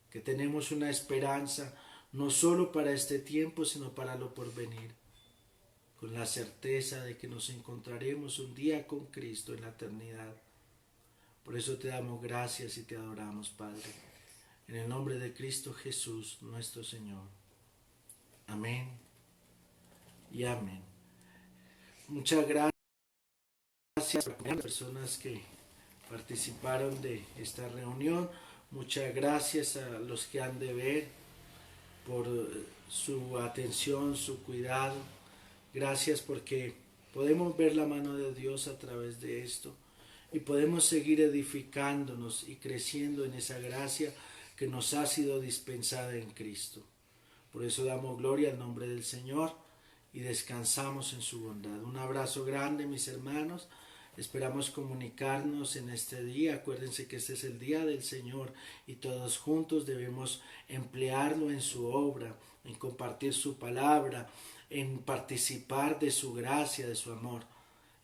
que tenemos una esperanza no solo para este tiempo, sino para lo porvenir, con la certeza de que nos encontraremos un día con Cristo en la eternidad. Por eso te damos gracias y te adoramos, Padre, en el nombre de Cristo Jesús, nuestro Señor. Amén y amén. Muchas gracias a las personas que participaron de esta reunión. Muchas gracias a los que han de ver por su atención, su cuidado. Gracias porque podemos ver la mano de Dios a través de esto y podemos seguir edificándonos y creciendo en esa gracia que nos ha sido dispensada en Cristo. Por eso damos gloria al nombre del Señor y descansamos en su bondad. Un abrazo grande, mis hermanos. Esperamos comunicarnos en este día. Acuérdense que este es el día del Señor y todos juntos debemos emplearlo en su obra, en compartir su palabra, en participar de su gracia, de su amor.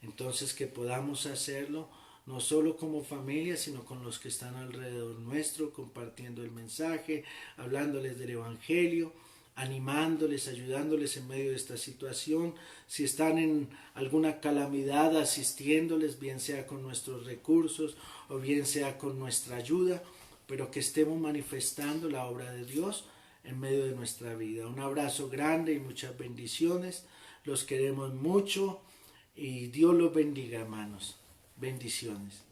Entonces que podamos hacerlo no solo como familia, sino con los que están alrededor nuestro, compartiendo el mensaje, hablándoles del Evangelio, animándoles, ayudándoles en medio de esta situación. Si están en alguna calamidad, asistiéndoles, bien sea con nuestros recursos o bien sea con nuestra ayuda, pero que estemos manifestando la obra de Dios en medio de nuestra vida. Un abrazo grande y muchas bendiciones. Los queremos mucho y Dios los bendiga, hermanos. Bendiciones.